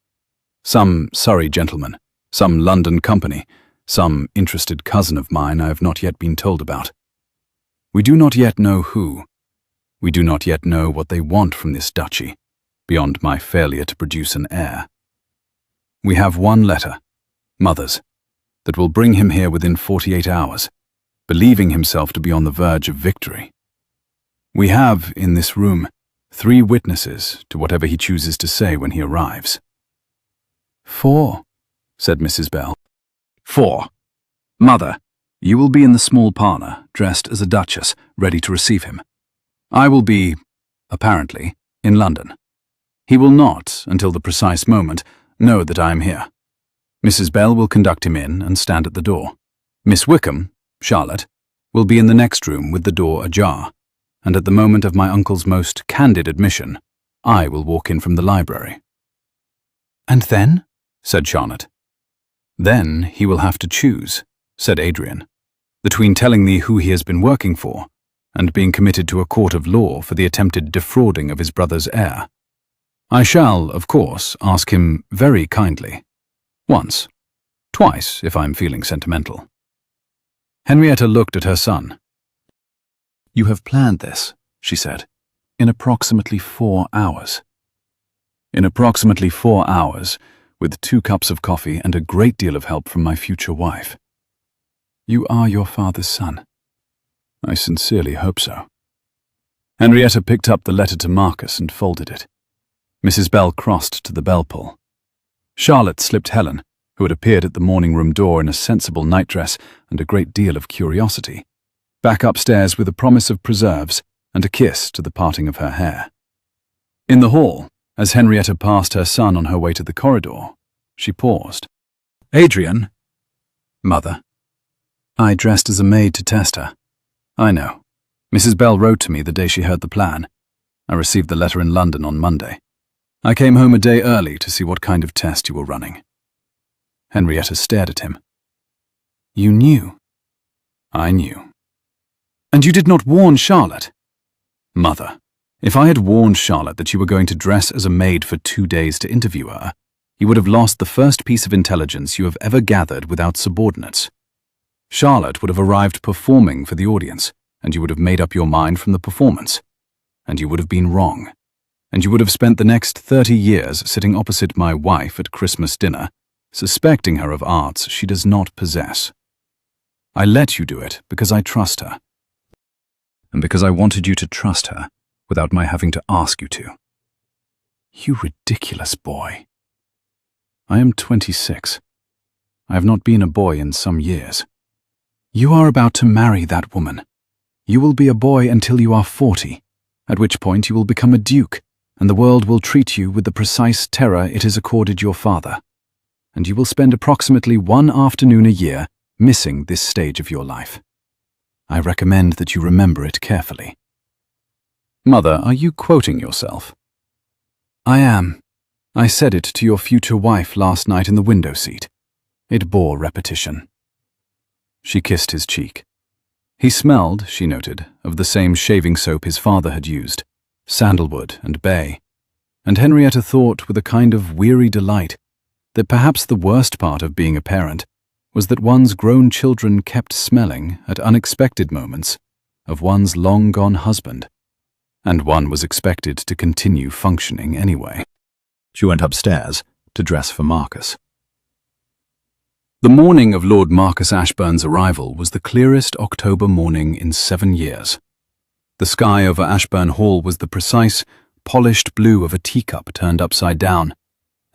Some Surrey gentleman, some London company, some interested cousin of mine I have not yet been told about. We do not yet know who. We do not yet know what they want from this duchy, beyond my failure to produce an heir. We have 1 letter, Mother's, that will bring him here within 48 hours, believing himself to be on the verge of victory. We have, in this room, 3 witnesses to whatever he chooses to say when he arrives. 4, said Mrs. Bell. 4. Mother, you will be in the small parlour, dressed as a duchess, ready to receive him. I will be, apparently, in London. He will not, until the precise moment, know that I am here. Mrs. Bell will conduct him in and stand at the door. Miss Wickham, Charlotte, will be in the next room with the door ajar, and at the moment of my uncle's most candid admission, I will walk in from the library. And then? Said Charlotte. Then he will have to choose, said Adrian, between telling me who he has been working for and being committed to a court of law for the attempted defrauding of his brother's heir. I shall, of course, ask him very kindly. Once, twice, if I'm feeling sentimental. Henrietta looked at her son. You have planned this, she said, in approximately 4 hours. In approximately 4 hours, with 2 cups of coffee and a great deal of help from my future wife. You are your father's son. I sincerely hope so. Henrietta picked up the letter to Marcus and folded it. Mrs. Bell crossed to the bell pull. Charlotte slipped Helen, who had appeared at the morning room door in a sensible nightdress and a great deal of curiosity, back upstairs with a promise of preserves and a kiss to the parting of her hair. In the hall, as Henrietta passed her son on her way to the corridor, she paused. Adrian? Mother. I dressed as a maid to test her. I know. Mrs. Bell wrote to me the day she heard the plan. I received the letter in London on Monday. I came home a day early to see what kind of test you were running. Henrietta stared at him. You knew? I knew. And you did not warn Charlotte? Mother, if I had warned Charlotte that you were going to dress as a maid for 2 days to interview her, you would have lost the first piece of intelligence you have ever gathered without subordinates. Charlotte would have arrived performing for the audience, and you would have made up your mind from the performance. And you would have been wrong. And you would have spent the next 30 years sitting opposite my wife at Christmas dinner, suspecting her of arts she does not possess. I let you do it because I trust her. And because I wanted you to trust her, without my having to ask you to. You ridiculous boy. I am 26. I have not been a boy in some years. You are about to marry that woman. You will be a boy until you are 40, at which point you will become a duke, and the world will treat you with the precise terror it has accorded your father. And you will spend approximately 1 afternoon a year missing this stage of your life. I recommend that you remember it carefully. Mother, are you quoting yourself? I am. I said it to your future wife last night in the window seat. It bore repetition. She kissed his cheek. He smelled, she noted, of the same shaving soap his father had used, sandalwood and bay, and Henrietta thought with a kind of weary delight that perhaps the worst part of being a parent was that one's grown children kept smelling, at unexpected moments, of one's long-gone husband, and one was expected to continue functioning anyway. She went upstairs to dress for Marcus. The morning of Lord Marcus Ashbourne's arrival was the clearest October morning in 7 years. The sky over Ashbourne Hall was the precise, polished blue of a teacup turned upside down,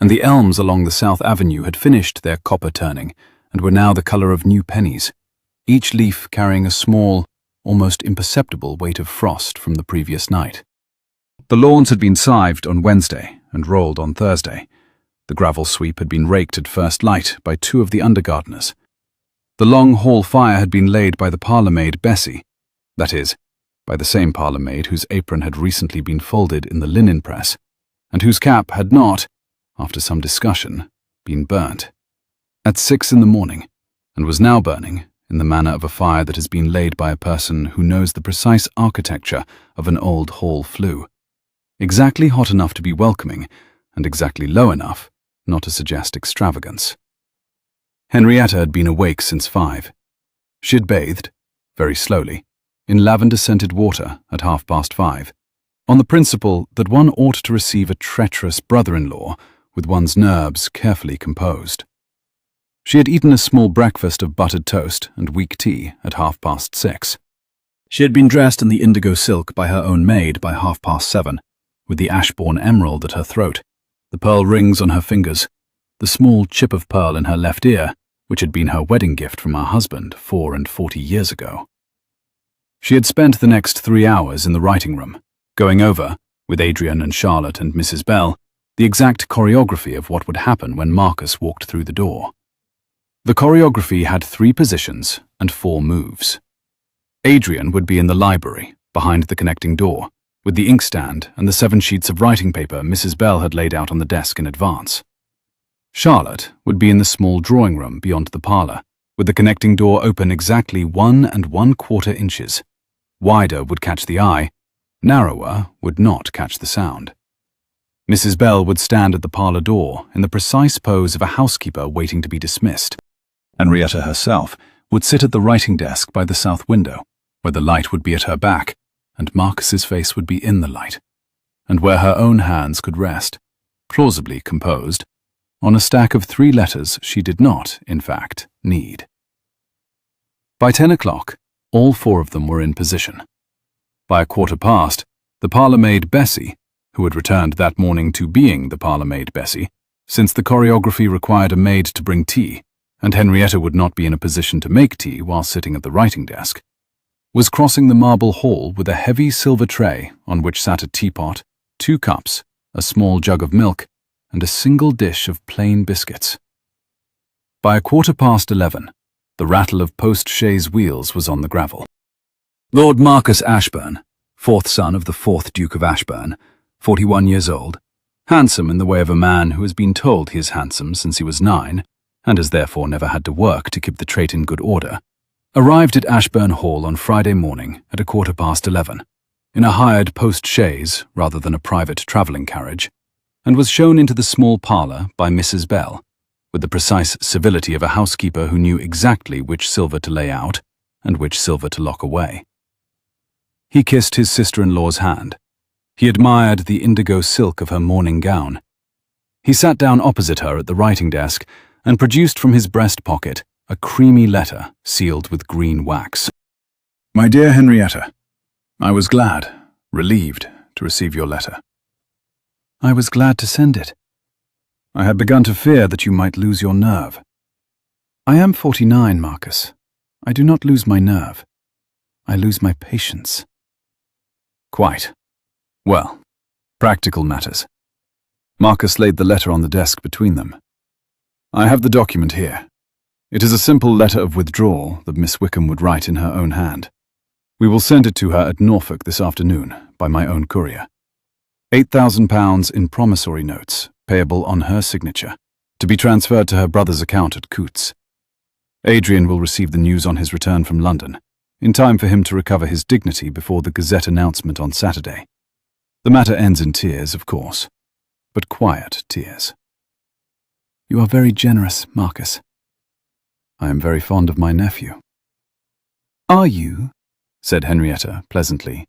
and the elms along the South Avenue had finished their copper turning and were now the colour of new pennies, each leaf carrying a small, almost imperceptible weight of frost from the previous night. The lawns had been scythed on Wednesday and rolled on Thursday. The gravel sweep had been raked at first light by 2 of the undergardeners. The long hall fire had been laid by the parlour maid Bessie, that is, by the same parlour maid whose apron had recently been folded in the linen press, and whose cap had not, after some discussion, been burnt, at 6 in the morning, and was now burning in the manner of a fire that has been laid by a person who knows the precise architecture of an old hall flue, exactly hot enough to be welcoming, and exactly low enough not to suggest extravagance. Henrietta had been awake since 5. She had bathed, very slowly, in lavender-scented water at 5:30, on the principle that one ought to receive a treacherous brother-in-law with one's nerves carefully composed. She had eaten a small breakfast of buttered toast and weak tea at 6:30. She had been dressed in the indigo silk by her own maid by 7:30, with the Ashbourne emerald at her throat, the pearl rings on her fingers, the small chip of pearl in her left ear, which had been her wedding gift from her husband 44 years ago. She had spent the next 3 hours in the writing room, going over, with Adrian and Charlotte and Mrs. Bell, the exact choreography of what would happen when Marcus walked through the door. The choreography had 3 positions and 4 moves. Adrian would be in the library, behind the connecting door, with the inkstand and the 7 sheets of writing paper Mrs. Bell had laid out on the desk in advance. Charlotte would be in the small drawing room beyond the parlour, with the connecting door open exactly 1 1/4 inches. Wider would catch the eye, narrower would not catch the sound. Mrs. Bell would stand at the parlour door in the precise pose of a housekeeper waiting to be dismissed. Henrietta herself would sit at the writing desk by the south window, where the light would be at her back, and Marcus's face would be in the light, and where her own hands could rest, plausibly composed, on a stack of 3 letters she did not, in fact, need. By 10 o'clock, all 4 of them were in position. By 1:15, the parlour maid Bessie, who had returned that morning to being the parlour maid Bessie, since the choreography required a maid to bring tea, and Henrietta would not be in a position to make tea while sitting at the writing desk, was crossing the marble hall with a heavy silver tray on which sat a teapot, 2 cups, a small jug of milk, and a single dish of plain biscuits. By 11:15, the rattle of post-chaise wheels was on the gravel. Lord Marcus Ashburn, 4th son of the 4th Duke of Ashburn, 41 years old, handsome in the way of a man who has been told he is handsome since he was 9, and has therefore never had to work to keep the trait in good order, arrived at Ashburn Hall on Friday morning at 11:15, in a hired post-chaise rather than a private travelling carriage, and was shown into the small parlour by Mrs. Bell, with the precise civility of a housekeeper who knew exactly which silver to lay out and which silver to lock away. He kissed his sister-in-law's hand. He admired the indigo silk of her morning gown. He sat down opposite her at the writing desk and produced from his breast pocket a creamy letter sealed with green wax. My dear Henrietta, I was glad, relieved, to receive your letter. I was glad to send it. I had begun to fear that you might lose your nerve. I am 49, Marcus. I do not lose my nerve. I lose my patience. Quite. Well, practical matters. Marcus laid the letter on the desk between them. I have the document here. It is a simple letter of withdrawal that Miss Wickham would write in her own hand. We will send it to her at Norfolk this afternoon by my own courier. £8,000 in promissory notes, payable on her signature, to be transferred to her brother's account at Coutts. Adrian will receive the news on his return from London, in time for him to recover his dignity before the Gazette announcement on Saturday. The matter ends in tears, of course, but quiet tears. You are very generous, Marcus. I am very fond of my nephew. Are you, said Henrietta pleasantly,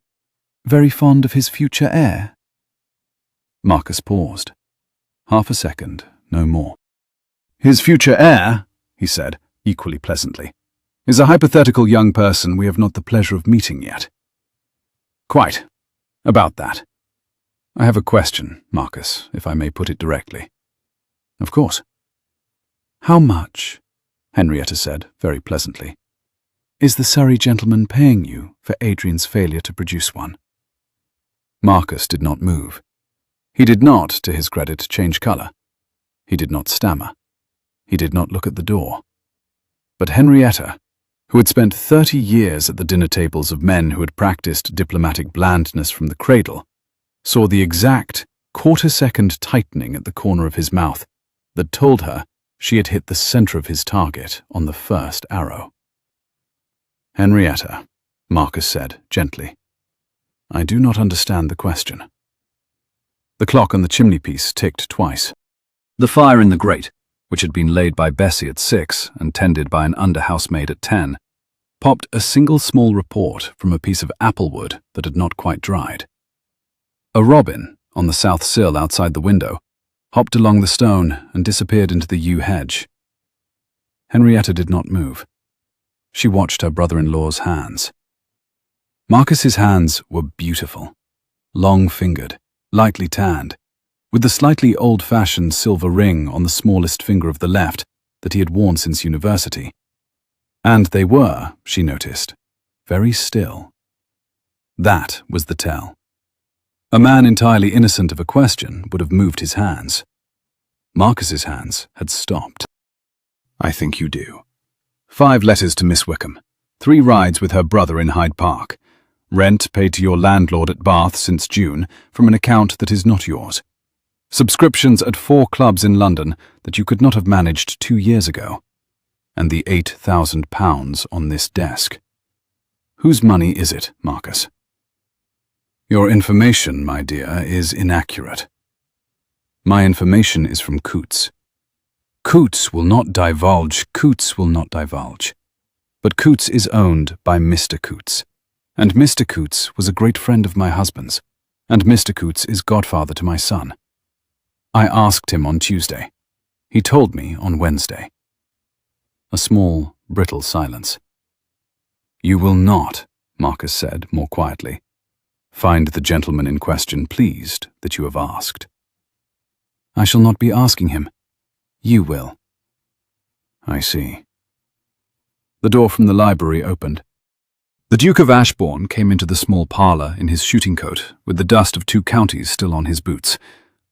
very fond of his future heir? Marcus paused. Half a second, no more. His future heir, he said, equally pleasantly, is a hypothetical young person we have not the pleasure of meeting yet. Quite. About that. I have a question, Marcus, if I may put it directly. Of course. How much Henrietta said, very pleasantly. Is the Surrey gentleman paying you for Adrian's failure to produce one? Marcus did not move. He did not, to his credit, change colour. He did not stammer. He did not look at the door. But Henrietta, who had spent 30 years at the dinner tables of men who had practiced diplomatic blandness from the cradle, saw the exact quarter-second tightening at the corner of his mouth that told her she had hit the centre of his target on the first arrow. Henrietta, Marcus said gently, I do not understand the question. The clock on the chimney-piece ticked twice. The fire in the grate, which had been laid by Bessie at 6 and tended by an under-housemaid at 10, popped a single small report from a piece of apple wood that had not quite dried. A robin, on the south sill outside the window, hopped along the stone and disappeared into the yew hedge. Henrietta did not move. She watched her brother-in-law's hands. Marcus's hands were beautiful, long-fingered, lightly tanned, with the slightly old-fashioned silver ring on the smallest finger of the left that he had worn since university. And they were, she noticed, very still. That was the tell. A man entirely innocent of a question would have moved his hands. Marcus's hands had stopped. I think you do. 5 letters to Miss Wickham, 3 rides with her brother in Hyde Park, rent paid to your landlord at Bath since June from an account that is not yours, subscriptions at 4 clubs in London that you could not have managed 2 years ago, and the £8,000 on this desk. Whose money is it, Marcus? Your information, my dear, is inaccurate. My information is from Coutts. Coutts will not divulge. But Coutts is owned by Mr. Coutts, and Mr. Coutts was a great friend of my husband's, and Mr. Coutts is godfather to my son. I asked him on Tuesday. He told me on Wednesday. A small, brittle silence. You will not, Marcus said more quietly, find the gentleman in question pleased that you have asked. I shall not be asking him. You will. I see. The door from the library opened. The Duke of Ashborne came into the small parlour in his shooting coat, with the dust of 2 counties still on his boots,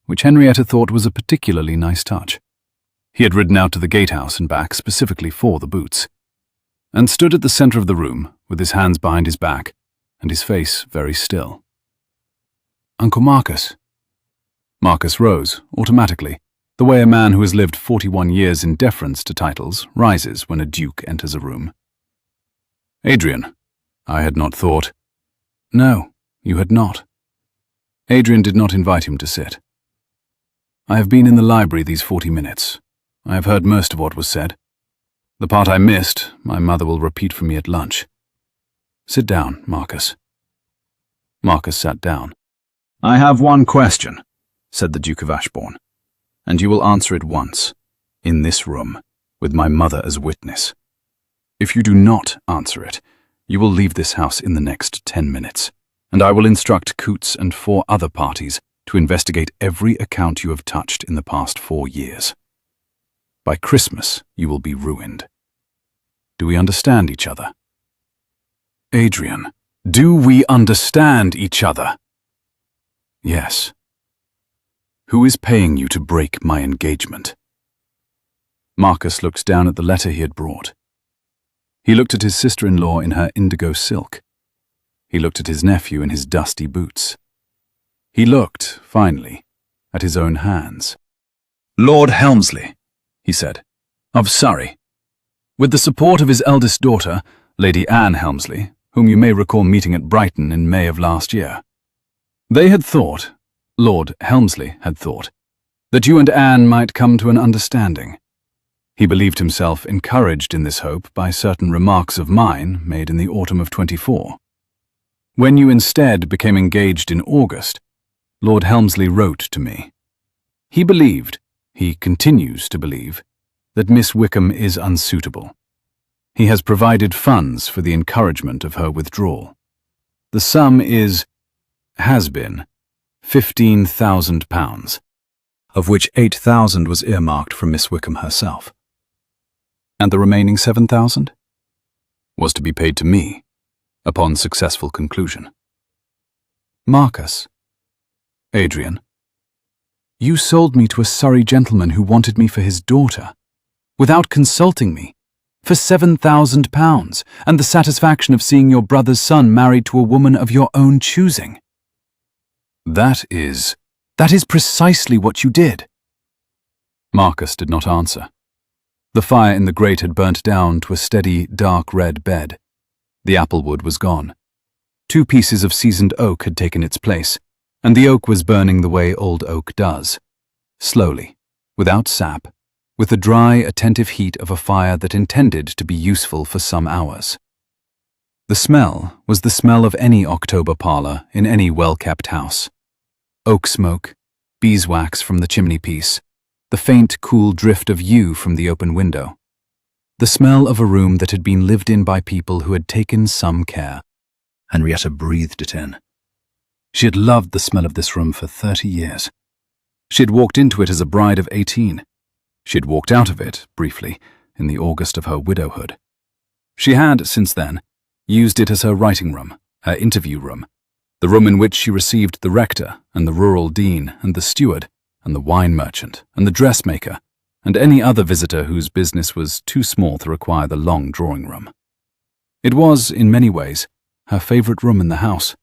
which Henrietta thought was a particularly nice touch. He had ridden out to the gatehouse and back specifically for the boots, and stood at the centre of the room with his hands behind his back and his face very still. Uncle Marcus. Marcus rose, automatically, the way a man who has lived 41 years in deference to titles rises when a duke enters a room. Adrian, I had not thought. No, you had not. Adrian did not invite him to sit. I have been in the library these 40 minutes. I have heard most of what was said. The part I missed, my mother will repeat for me at lunch. Sit down, Marcus. Marcus sat down. I have one question, said the Duke of Ashborne, and you will answer it once, in this room, with my mother as witness. If you do not answer it, you will leave this house in the next 10 minutes, and I will instruct Coutts and 4 other parties to investigate every account you have touched in the past 4 years. By Christmas, you will be ruined. Do we understand each other? Adrian, do we understand each other? Yes. Who is paying you to break my engagement? Marcus looked down at the letter he had brought. He looked at his sister-in-law in her indigo silk. He looked at his nephew in his dusty boots. He looked, finally, at his own hands. Lord Helmsley, he said, of Surrey, with the support of his eldest daughter, Lady Anne Helmsley, whom you may recall meeting at Brighton in May of last year. They had thought, Lord Helmsley had thought, that you and Anne might come to an understanding. He believed himself encouraged in this hope by certain remarks of mine made in the autumn of 24. When you instead became engaged in August, Lord Helmsley wrote to me. He believed, he continues to believe, that Miss Wickham is unsuitable. He has provided funds for the encouragement of her withdrawal. The sum has been, £15,000, of which 8,000 was earmarked for Miss Wickham herself. And the remaining 7,000 was to be paid to me upon successful conclusion. Marcus, Adrian, you sold me to a Surrey gentleman who wanted me for his daughter, without consulting me, for £7,000 and the satisfaction of seeing your brother's son married to a woman of your own choosing. that is... That is precisely what you did. Marcus did not answer. The fire in the grate had burnt down to a steady, dark red bed. The applewood was gone. 2 pieces of seasoned oak had taken its place, and the oak was burning the way old oak does, slowly, without sap, with the dry, attentive heat of a fire that intended to be useful for some hours. The smell was the smell of any October parlour in any well-kept house. Oak smoke, beeswax from the chimney-piece, the faint, cool drift of yew from the open window. The smell of a room that had been lived in by people who had taken some care. Henrietta breathed it in. She had loved the smell of this room for 30 years. She had walked into it as a bride of 18. She had walked out of it, briefly, in the August of her widowhood. She had, since then, used it as her writing room, her interview room, the room in which she received the rector and the rural dean and the steward and the wine merchant and the dressmaker and any other visitor whose business was too small to require the long drawing room. It was, in many ways, her favourite room in the house.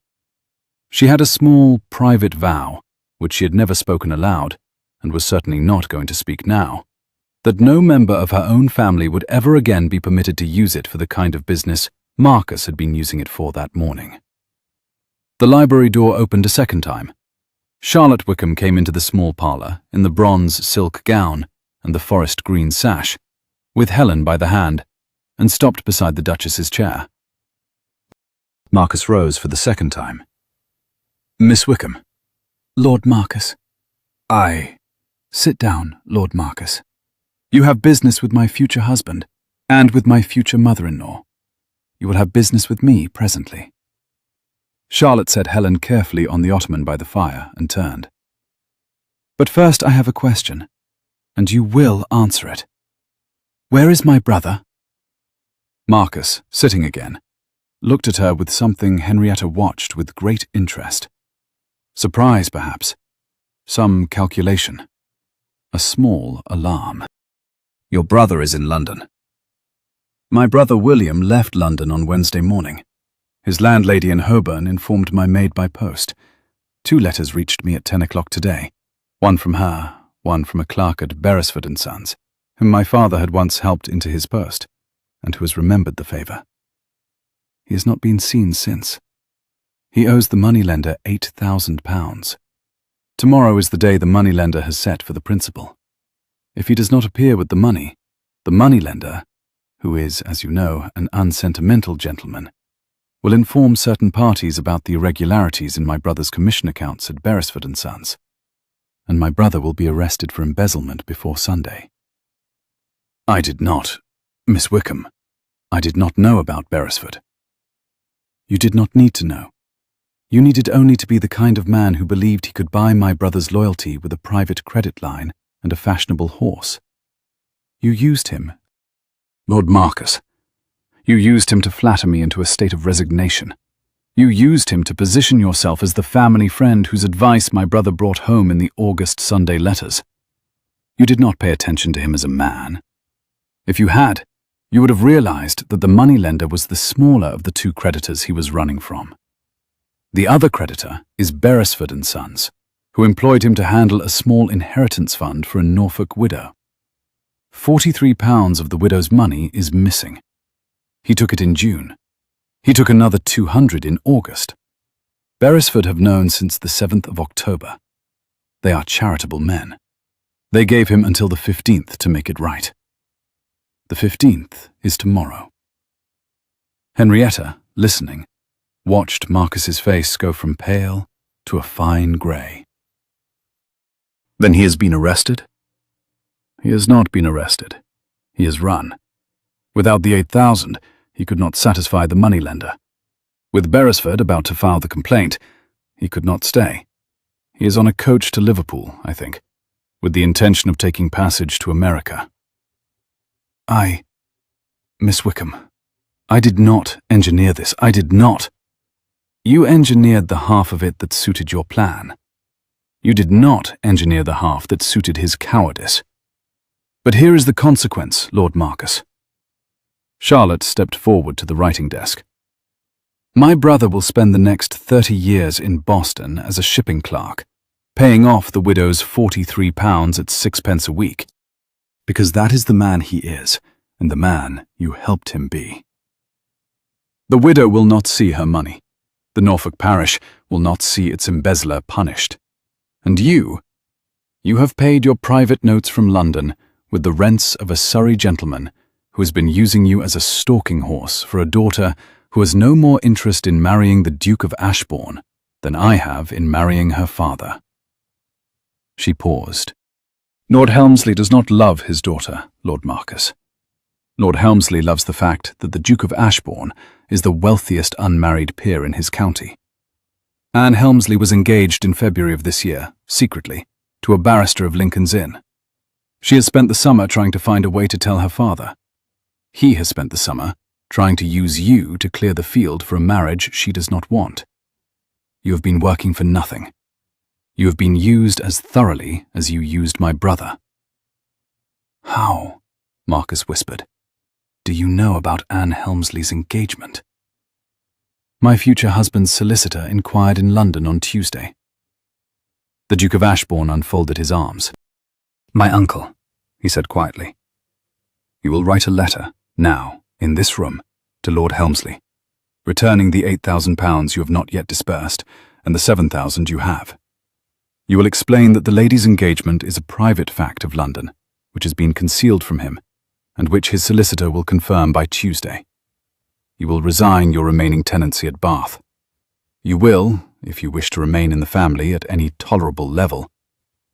She had a small, private vow, which she had never spoken aloud, and was certainly not going to speak now, that no member of her own family would ever again be permitted to use it for the kind of business Marcus had been using it for that morning. The library door opened a second time. Charlotte Wickham came into the small parlour in the bronze silk gown and the forest green sash, with Helen by the hand, and stopped beside the Duchess's chair. Marcus rose for the second time. Miss Wickham. Lord Marcus. Sit down, Lord Marcus. You have business with my future husband, and with my future mother-in-law. You will have business with me presently. Charlotte set Helen carefully on the ottoman by the fire and turned. But first I have a question, and you will answer it. Where is my brother? Marcus, sitting again, looked at her with something Henrietta watched with great interest. Surprise, perhaps. Some calculation. A small alarm. Your brother is in London. My brother William left London on Wednesday morning. His landlady in Holborn informed my maid by post. 2 letters reached me at 10 o'clock today. One from her, one from a clerk at Beresford & Sons, whom my father had once helped into his post, and who has remembered the favour. He has not been seen since. He owes the moneylender £8,000. Tomorrow is the day the moneylender has set for the principal. If he does not appear with the moneylender, who is, as you know, an unsentimental gentleman, will inform certain parties about the irregularities in my brother's commission accounts at Beresford & Sons, and my brother will be arrested for embezzlement before Sunday. Miss Wickham, I did not know about Beresford. You did not need to know. You needed only to be the kind of man who believed he could buy my brother's loyalty with a private credit line and a fashionable horse. You used him. Lord Marcus, you used him to flatter me into a state of resignation. You used him to position yourself as the family friend whose advice my brother brought home in the August Sunday letters. You did not pay attention to him as a man. If you had, you would have realized that the moneylender was the smaller of the 2 creditors he was running from. The other creditor is Beresford & Sons, who employed him to handle a small inheritance fund for a Norfolk widow. £43 of the widow's money is missing. He took it in June. He took another 200 in August. Beresford have known since the 7th of October. They are charitable men. They gave him until the 15th to make it right. The 15th is tomorrow. Henrietta, listening, watched Marcus's face go from pale to a fine grey. Then he has been arrested? He has not been arrested. He has run. Without the 8,000, he could not satisfy the moneylender. With Beresford about to file the complaint, he could not stay. He is on a coach to Liverpool, I think, with the intention of taking passage to America. Miss Wickham, I did not engineer this. I did not. You engineered the half of it that suited your plan. You did not engineer the half that suited his cowardice. But here is the consequence, Lord Marcus. Charlotte stepped forward to the writing desk. My brother will spend the next 30 years in Boston as a shipping clerk, paying off the widow's £43 at 6 a week, because that is the man he is, and the man you helped him be. The widow will not see her money. The Norfolk parish will not see its embezzler punished. And you have paid your private notes from London with the rents of a Surrey gentleman who has been using you as a stalking horse for a daughter who has no more interest in marrying the Duke of Ashborne than I have in marrying her father. She paused. Lord Helmsley does not love his daughter, Lord Marcus. Lord Helmsley loves the fact that the Duke of Ashborne is the wealthiest unmarried peer in his county. Anne Helmsley was engaged in February of this year, secretly, to a barrister of Lincoln's Inn. She has spent the summer trying to find a way to tell her father. He has spent the summer trying to use you to clear the field for a marriage she does not want. You have been working for nothing. You have been used as thoroughly as you used my brother. How, Marcus whispered, do you know about Anne Helmsley's engagement? My future husband's solicitor inquired in London on Tuesday. The Duke of Ashborne unfolded his arms. My uncle, he said quietly. You will write a letter, now, in this room, to Lord Helmsley, returning the £8,000 you have not yet disbursed and the £7,000 you have. You will explain that the lady's engagement is a private fact of London, which has been concealed from him, and which his solicitor will confirm by Tuesday. You will resign your remaining tenancy at Bath. You will, if you wish to remain in the family at any tolerable level,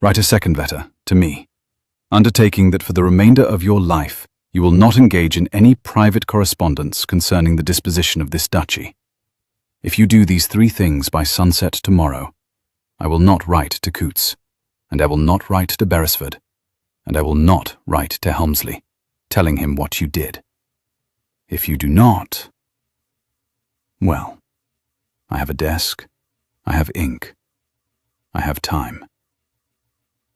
write a second letter to me, undertaking that for the remainder of your life you will not engage in any private correspondence concerning the disposition of this duchy. If you do these 3 things by sunset tomorrow, I will not write to Coutts, and I will not write to Beresford, and I will not write to Helmsley, telling him what you did. If you do not, well, I have a desk, I have ink, I have time.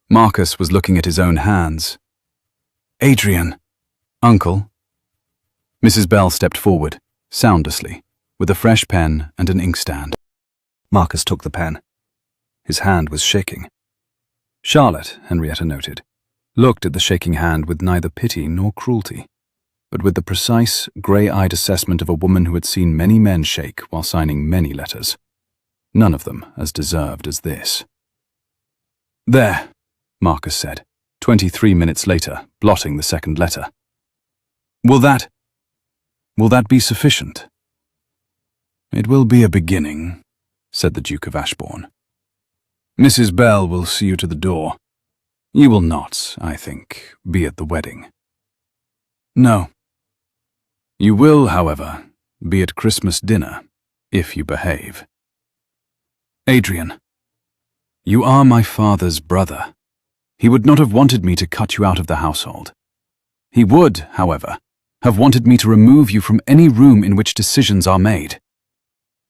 Marcus was looking at his own hands. Adrian, Uncle. Mrs. Bell stepped forward, soundlessly, with a fresh pen and an inkstand. Marcus took the pen. His hand was shaking. Charlotte, Henrietta noted, looked at the shaking hand with neither pity nor cruelty, but with the precise, grey-eyed assessment of a woman who had seen many men shake while signing many letters, none of them as deserved as this. There, Marcus said, 23 minutes later, blotting the second letter. Will that be sufficient? It will be a beginning, said the Duke of Ashborne. Mrs. Bell will see you to the door. You will not, I think, be at the wedding. No. You will, however, be at Christmas dinner, if you behave. Adrian, you are my father's brother. He would not have wanted me to cut you out of the household. He would, however, have wanted me to remove you from any room in which decisions are made.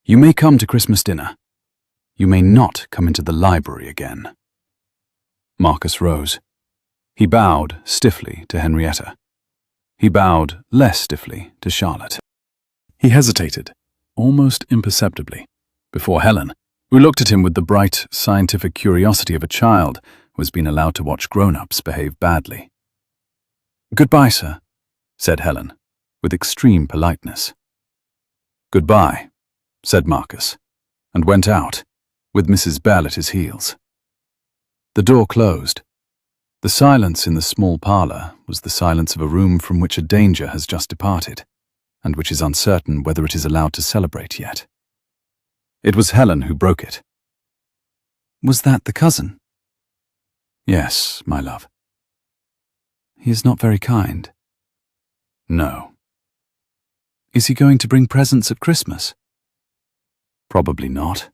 You may come to Christmas dinner. You may not come into the library again. Marcus rose. He bowed stiffly to Henrietta. He bowed less stiffly to Charlotte. He hesitated, almost imperceptibly, before Helen, who looked at him with the bright, scientific curiosity of a child who has been allowed to watch grown-ups behave badly. Goodbye, sir, said Helen, with extreme politeness. Goodbye, said Marcus, and went out, with Mrs. Bell at his heels. The door closed. The silence in the small parlour was the silence of a room from which a danger has just departed, and which is uncertain whether it is allowed to celebrate yet. It was Helen who broke it. Was that the cousin? Yes, my love. He is not very kind. No. Is he going to bring presents at Christmas? Probably not.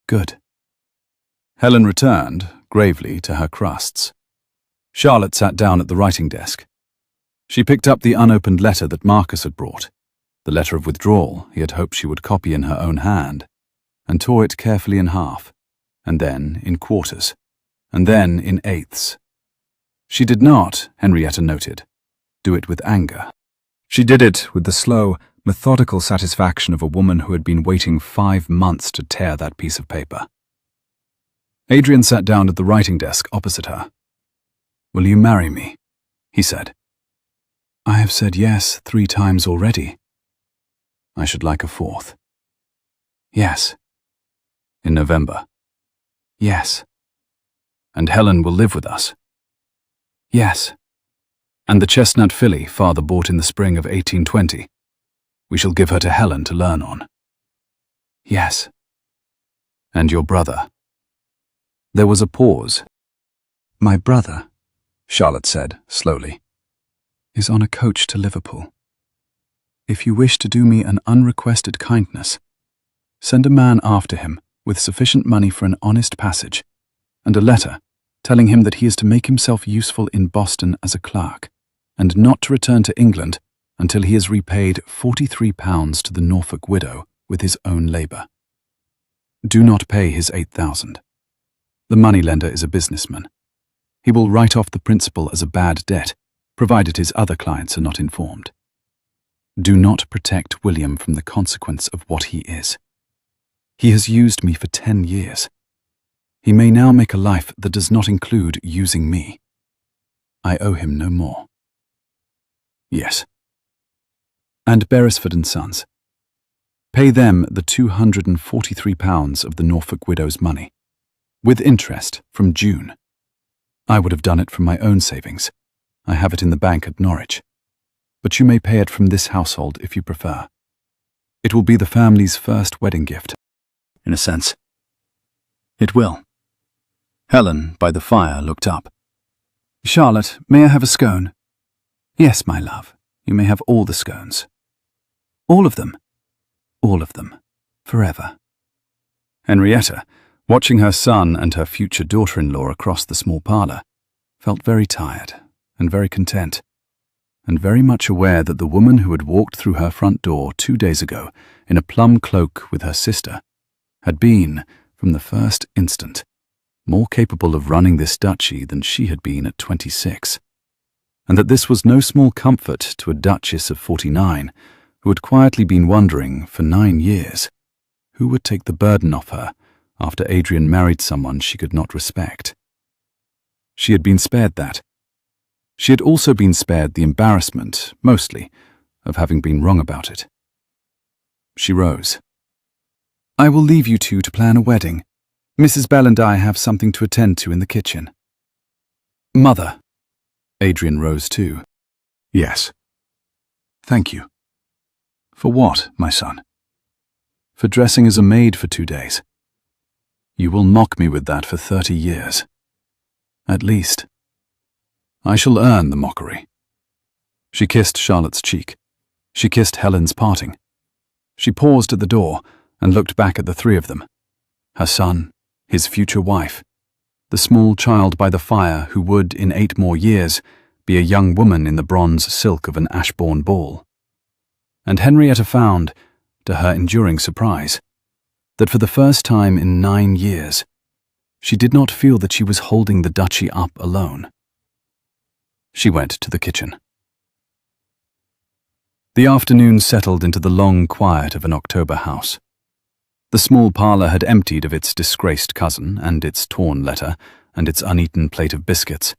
Good. Helen returned, gravely, to her crusts. Charlotte sat down at the writing desk. She picked up the unopened letter that Marcus had brought, the letter of withdrawal he had hoped she would copy in her own hand, and tore it carefully in half, and then in quarters, and then in eighths. She did not, Henrietta noted, do it with anger. She did it with the slow, methodical satisfaction of a woman who had been waiting 5 months to tear that piece of paper. Adrian sat down at the writing desk opposite her. "Will you marry me?" he said. "I have said yes 3 times already." "I should like a 4th. "Yes." "In November?" "Yes." "And Helen will live with us?" "Yes." "And the chestnut filly father bought in the spring of 1820? We shall give her to Helen to learn on." "Yes." "And your brother?" There was a pause. "My brother," Charlotte said slowly, "is on a coach to Liverpool. If you wish to do me an unrequested kindness, send a man after him with sufficient money for an honest passage, and a letter telling him that he is to make himself useful in Boston as a clerk, and not to return to England until he has repaid £43 to the Norfolk widow with his own labour. Do not pay his 8,000. The moneylender is a businessman. He will write off the principal as a bad debt, provided his other clients are not informed. Do not protect William from the consequence of what he is. He has used me for 10 years. He may now make a life that does not include using me. I owe him no more." "Yes." "And Beresford and Sons. Pay them the £243 of the Norfolk widow's money, with interest from June. I would have done it from my own savings. I have it in the bank at Norwich. But you may pay it from this household if you prefer. It will be the family's first wedding gift." "In a sense, it will." Helen, by the fire, looked up. "Charlotte, may I have a scone?" "Yes, my love, you may have all the scones." "All of them?" "All of them, forever." Henrietta, watching her son and her future daughter-in-law across the small parlour, felt very tired and very content, and very much aware that the woman who had walked through her front door 2 days ago in a plum cloak with her sister had been, from the first instant, more capable of running this duchy than she had been at 26, and that this was no small comfort to a Duchess of 49 who had quietly been wondering for 9 years who would take the burden off her after Adrian married someone she could not respect. She had been spared that. She had also been spared the embarrassment, mostly, of having been wrong about it. She rose. "I will leave you two to plan a wedding. Mrs. Bell and I have something to attend to in the kitchen." "Mother." Adrian rose too. "Yes." "Thank you." "For what, my son?" "For dressing as a maid for 2 days. You will mock me with that for 30 years. At least. I shall earn the mockery." She kissed Charlotte's cheek. She kissed Helen's parting. She paused at the door and looked back at the 3 of them. Her son, his future wife, the small child by the fire who would, in 8 more years, be a young woman in the bronze silk of an Ashbourne ball. And Henrietta found, to her enduring surprise, that for the first time in 9 years, she did not feel that she was holding the duchy up alone. She went to the kitchen. The afternoon settled into the long quiet of an October house. The small parlour had emptied of its disgraced cousin and its torn letter and its uneaten plate of biscuits.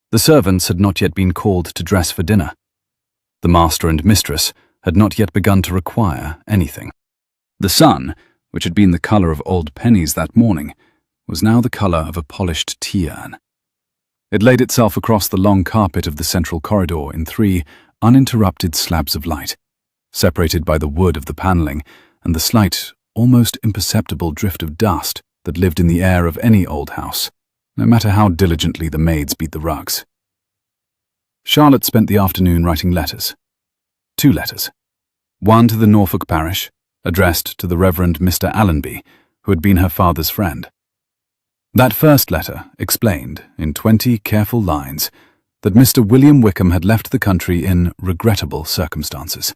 The servants had not yet been called to dress for dinner. The master and mistress had not yet begun to require anything. The sun, which had been the colour of old pennies that morning, was now the colour of a polished tea-urn. It laid itself across the long carpet of the central corridor in 3 uninterrupted slabs of light, separated by the wood of the panelling and the slight, almost imperceptible drift of dust that lived in the air of any old house, no matter how diligently the maids beat the rugs. Charlotte spent the afternoon writing letters. 2 letters. One to the Norfolk parish, addressed to the Reverend Mr. Allenby, who had been her father's friend. That first letter explained, in 20 careful lines, that Mr. William Wickham had left the country in regrettable circumstances.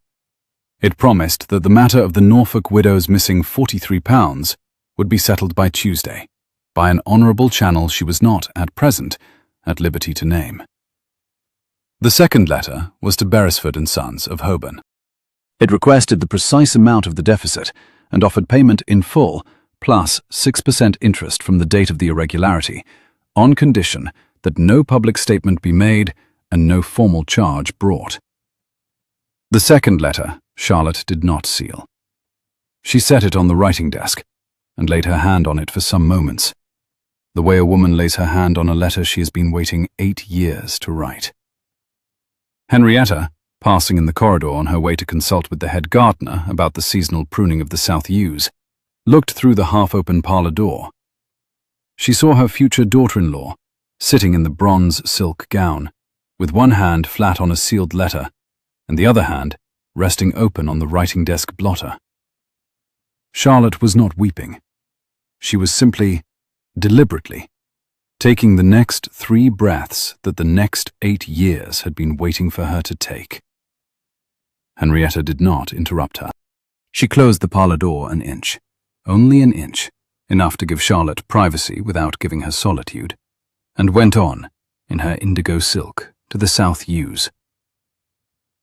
It promised that the matter of the Norfolk widow's missing £43 would be settled by Tuesday, by an honourable channel she was not, at present, at liberty to name. The second letter was to Beresford and Sons of Holborn. It requested the precise amount of the deficit and offered payment in full, plus 6% interest from the date of the irregularity, on condition that no public statement be made and no formal charge brought. The second letter Charlotte did not seal. She set it on the writing desk and laid her hand on it for some moments, the way a woman lays her hand on a letter she has been waiting 8 years to write. Henrietta, passing in the corridor on her way to consult with the head gardener about the seasonal pruning of the south yews, looked through the half-open parlour door. She saw her future daughter-in-law sitting in the bronze silk gown, with one hand flat on a sealed letter and the other hand resting open on the writing desk blotter. Charlotte was not weeping. She was simply, deliberately, taking the next 3 breaths that the next 8 years had been waiting for her to take. Henrietta did not interrupt her. She closed the parlour door an inch, only an inch, enough to give Charlotte privacy without giving her solitude, and went on, in her indigo silk, to the south yews.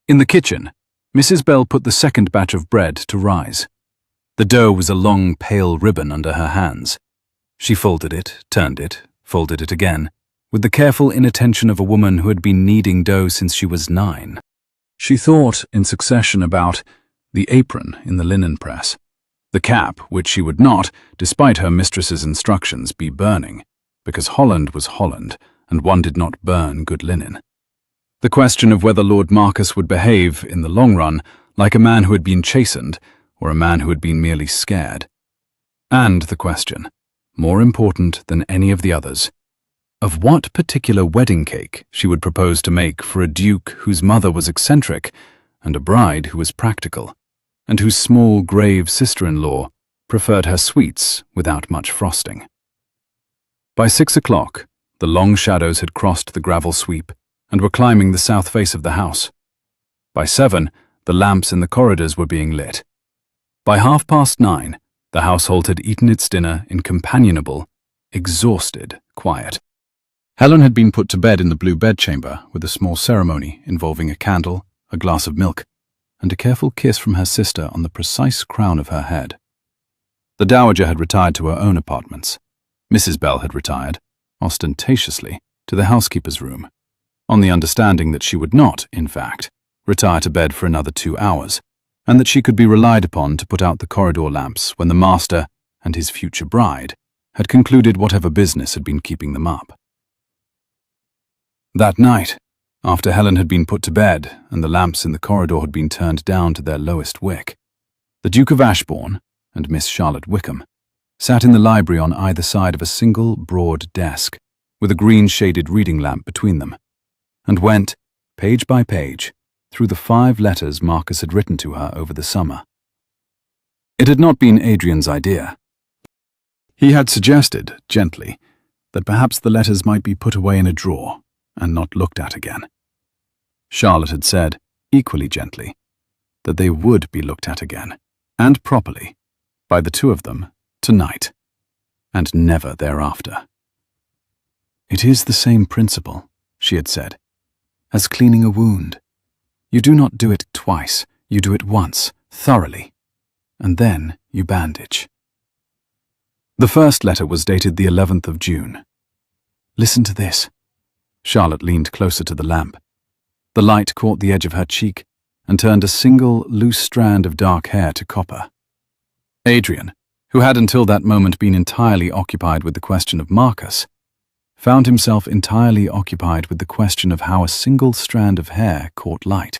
In the kitchen, Mrs. Bell put the second batch of bread to rise. The dough was a long, pale ribbon under her hands. She folded it, turned it, folded it again, with the careful inattention of a woman who had been kneading dough since she was 9. She thought in succession about the apron in the linen press, the cap which she would not, despite her mistress's instructions, be burning, because Holland was Holland, and one did not burn good linen. The question of whether Lord Marcus would behave, in the long run, like a man who had been chastened, or a man who had been merely scared. And the question, more important than any of the others, of what particular wedding cake she would propose to make for a duke whose mother was eccentric, and a bride who was practical, and whose small, grave sister-in-law preferred her sweets without much frosting. By 6 o'clock, the long shadows had crossed the gravel sweep and were climbing the south face of the house. By 7, the lamps in the corridors were being lit. By 9:30, the household had eaten its dinner in companionable, exhausted quiet. Helen had been put to bed in the blue bedchamber with a small ceremony involving a candle, a glass of milk, and a careful kiss from her sister on the precise crown of her head. The Dowager had retired to her own apartments. Mrs. Bell had retired, ostentatiously, to the housekeeper's room, on the understanding that she would not, in fact, retire to bed for another 2 hours, and that she could be relied upon to put out the corridor lamps when the master and his future bride had concluded whatever business had been keeping them up. That night, after Helen had been put to bed and the lamps in the corridor had been turned down to their lowest wick, the Duke of Ashborne and Miss Charlotte Wickham sat in the library on either side of a single broad desk, with a green-shaded reading lamp between them, and went, page by page, through the 5 letters Marcus had written to her over the summer. It had not been Adrian's idea. He had suggested, gently, that perhaps the letters might be put away in a drawer and not looked at again. Charlotte had said, equally gently, that they would be looked at again, and properly, by the 2 of them, tonight, and never thereafter. "It is the same principle," she had said, "as cleaning a wound. You do not do it twice, you do it once, thoroughly, and then you bandage." The first letter was dated the 11th of June. "Listen to this." Charlotte leaned closer to the lamp. The light caught the edge of her cheek and turned a single, loose strand of dark hair to copper. Adrian, who had until that moment been entirely occupied with the question of Marcus, found himself entirely occupied with the question of how a single strand of hair caught light.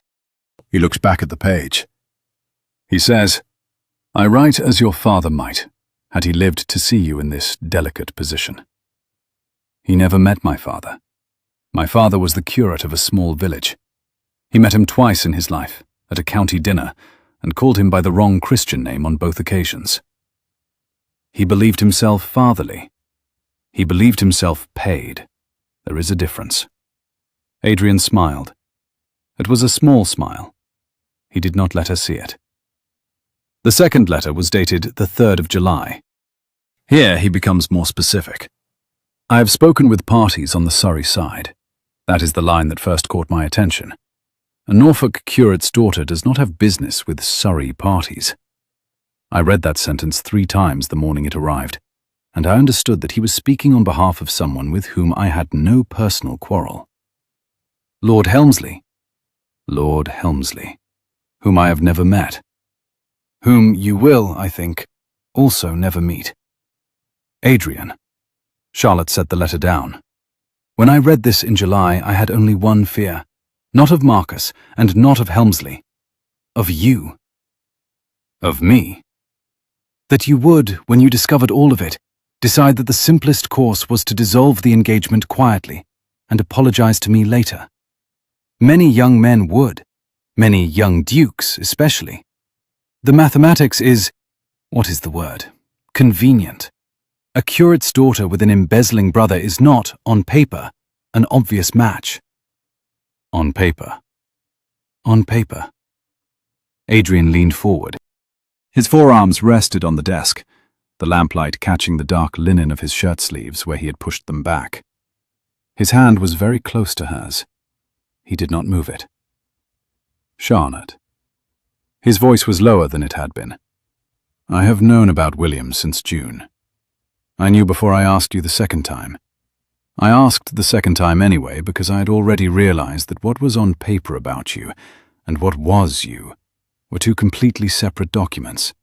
He looks back at the page. He says, "I write as your father might, had he lived to see you in this delicate position. He never met my father. My father was the curate of a small village. He met him twice in his life, at a county dinner, and called him by the wrong Christian name on both occasions. He believed himself fatherly. He believed himself paid. There is a difference. Adrian smiled. It was a small smile. He did not let her see it. The second letter was dated the 3rd of July. Here he becomes more specific. I have spoken with parties on the Surrey side. That is the line that first caught my attention. A Norfolk curate's daughter does not have business with Surrey parties. I read that sentence 3 times the morning it arrived, and I understood that he was speaking on behalf of someone with whom I had no personal quarrel. Lord Helmsley, whom I have never met, whom you will, I think, also never meet. Adrian. Charlotte set the letter down. When I read this in July, I had only one fear, not of Marcus and not of Helmsley, of you. Of me. That you would, when you discovered all of it, decide that the simplest course was to dissolve the engagement quietly and apologize to me later. Many young men would, many young dukes especially. The mathematics is, what is the word? Convenient. A curate's daughter with an embezzling brother is not, on paper, an obvious match. On paper. On paper. Adrian leaned forward. His forearms rested on the desk, the lamplight catching the dark linen of his shirt sleeves where he had pushed them back. His hand was very close to hers. He did not move it. Charlotte. His voice was lower than it had been. I have known about William since June. I knew before I asked you the second time. I asked the second time anyway because I had already realized that what was on paper about you and what was you were 2 completely separate documents,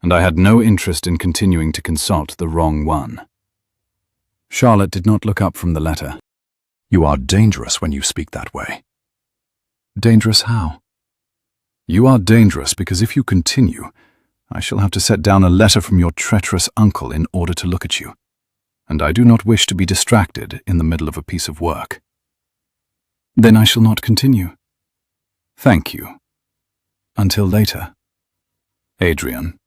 and I had no interest in continuing to consult the wrong one. Charlotte did not look up from the letter. You are dangerous when you speak that way. Dangerous how? You are dangerous because if you continue, I shall have to set down a letter from your treacherous uncle in order to look at you, and I do not wish to be distracted in the middle of a piece of work. Then I shall not continue. Thank you. Until later. Adrian.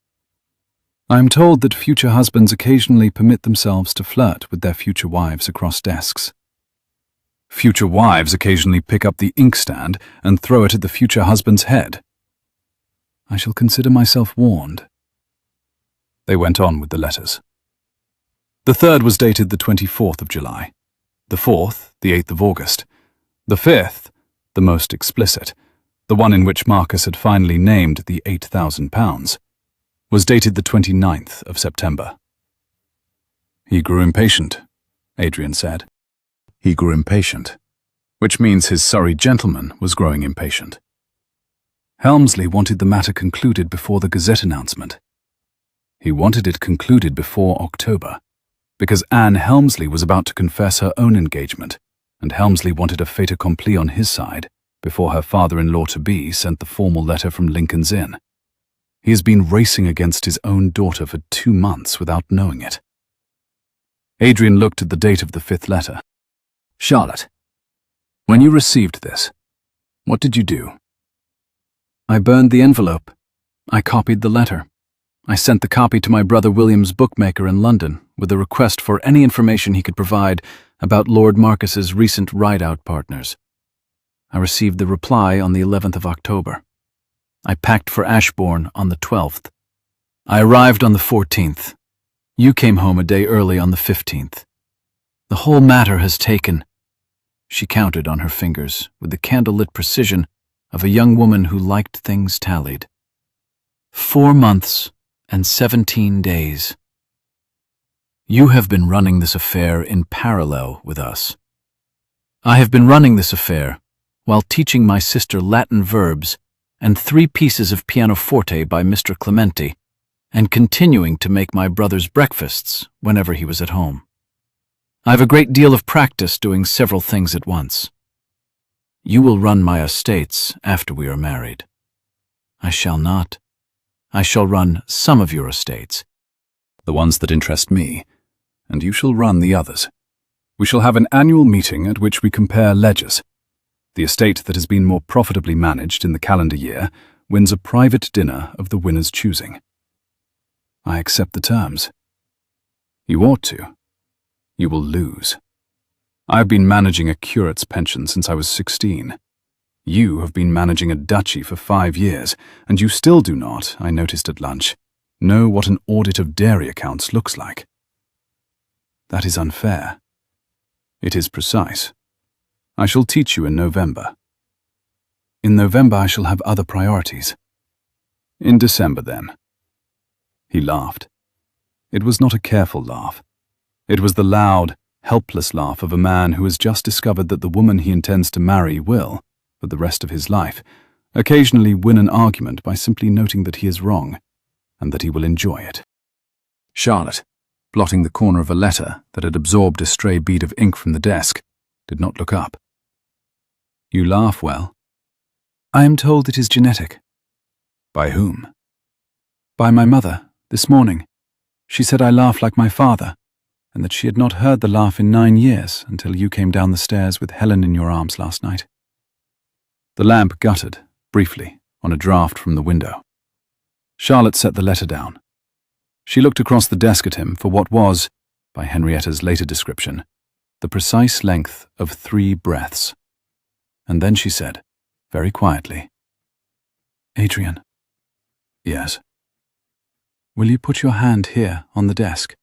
I am told that future husbands occasionally permit themselves to flirt with their future wives across desks. Future wives occasionally pick up the inkstand and throw it at the future husband's head. I shall consider myself warned. They went on with the letters. The 3rd was dated the 24th of July, the 4th, the 8th of August, the 5th, the most explicit, the one in which Marcus had finally named the £8,000, was dated the 29th of September. He grew impatient, Adrian said. He grew impatient, which means his Surrey gentleman was growing impatient. Helmsley wanted the matter concluded before the Gazette announcement. He wanted it concluded before October, because Anne Helmsley was about to confess her own engagement, and Helmsley wanted a fait accompli on his side before her father-in-law-to-be sent the formal letter from Lincoln's Inn. He has been racing against his own daughter for 2 months without knowing it. Adrian looked at the date of the 5th letter. Charlotte, when you received this, what did you do? I burned the envelope. I copied the letter. I sent the copy to my brother William's bookmaker in London with a request for any information he could provide about Lord Marcus's recent ride-out partners. I received the reply on the 11th of October. I packed for Ashbourne on the 12th. I arrived on the 14th. You came home a day early on the 15th. The whole matter has taken, she counted on her fingers with the candlelit precision of a young woman who liked things tallied, 4 months and 17 days. You have been running this affair in parallel with us. I have been running this affair while teaching my sister Latin verbs and 3 pieces of pianoforte by Mr. Clementi, and continuing to make my brother's breakfasts whenever he was at home. I have a great deal of practice doing several things at once. You will run my estates after we are married. I shall not. I shall run some of your estates, the ones that interest me, and you shall run the others. We shall have an annual meeting at which we compare ledgers. The estate that has been more profitably managed in the calendar year wins a private dinner of the winner's choosing. I accept the terms. You ought to. You will lose. I've been managing a curate's pension since I was 16. You have been managing a duchy for 5 years, and you still do not, I noticed at lunch, know what an audit of dairy accounts looks like. That is unfair. It is precise. I shall teach you in November. In November I shall have other priorities. In December, then. He laughed. It was not a careful laugh. It was the loud, helpless laugh of a man who has just discovered that the woman he intends to marry will, for the rest of his life, occasionally win an argument by simply noting that he is wrong, and that he will enjoy it. Charlotte, blotting the corner of a letter that had absorbed a stray bead of ink from the desk, did not look up. You laugh well. I am told it is genetic. By whom? By my mother, this morning. She said I laugh like my father, and that she had not heard the laugh in 9 years until you came down the stairs with Helen in your arms last night. The lamp guttered, briefly, on a draught from the window. Charlotte set the letter down. She looked across the desk at him for what was, by Henrietta's later description, the precise length of 3 breaths. And then she said, very quietly, Adrian. Yes. Will you put your hand here on the desk?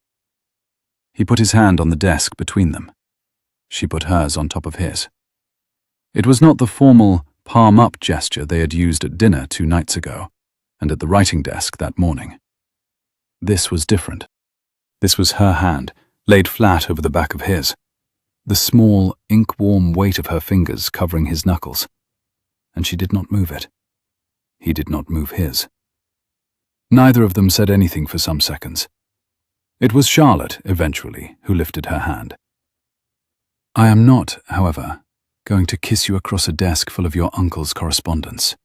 He put his hand on the desk between them. She put hers on top of his. It was not the formal palm-up gesture they had used at dinner 2 nights ago, and at the writing desk that morning. This was different. This was her hand, laid flat over the back of his, the small, ink-warm weight of her fingers covering his knuckles, and she did not move it. He did not move his. Neither of them said anything for some seconds. It was Charlotte, eventually, who lifted her hand. I am not, however, going to kiss you across a desk full of your uncle's correspondence.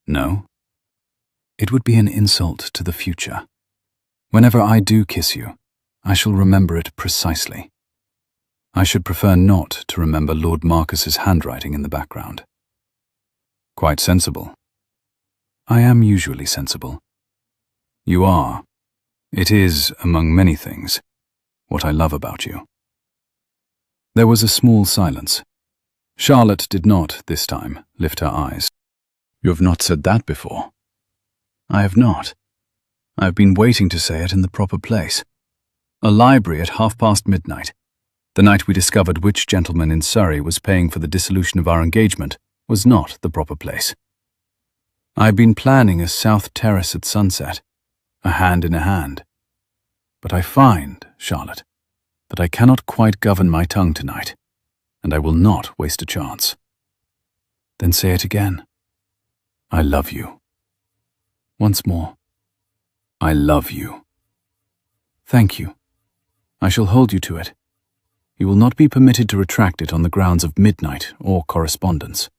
No? It would be an insult to the future. Whenever I do kiss you, I shall remember it precisely. I should prefer not to remember Lord Marcus's handwriting in the background. Quite sensible. I am usually sensible. You are. It is, among many things, what I love about you. There was a small silence. Charlotte did not, this time, lift her eyes. You have not said that before. I have not. I have been waiting to say it in the proper place. A library at midnight, the night we discovered which gentleman in Surrey was paying for the dissolution of our engagement, was not the proper place. I have been planning a south terrace at sunset, a hand in a hand. But I find, Charlotte, that I cannot quite govern my tongue tonight, and I will not waste a chance. Then say it again. I love you. Once more. I love you. Thank you. I shall hold you to it. You will not be permitted to retract it on the grounds of midnight or correspondence.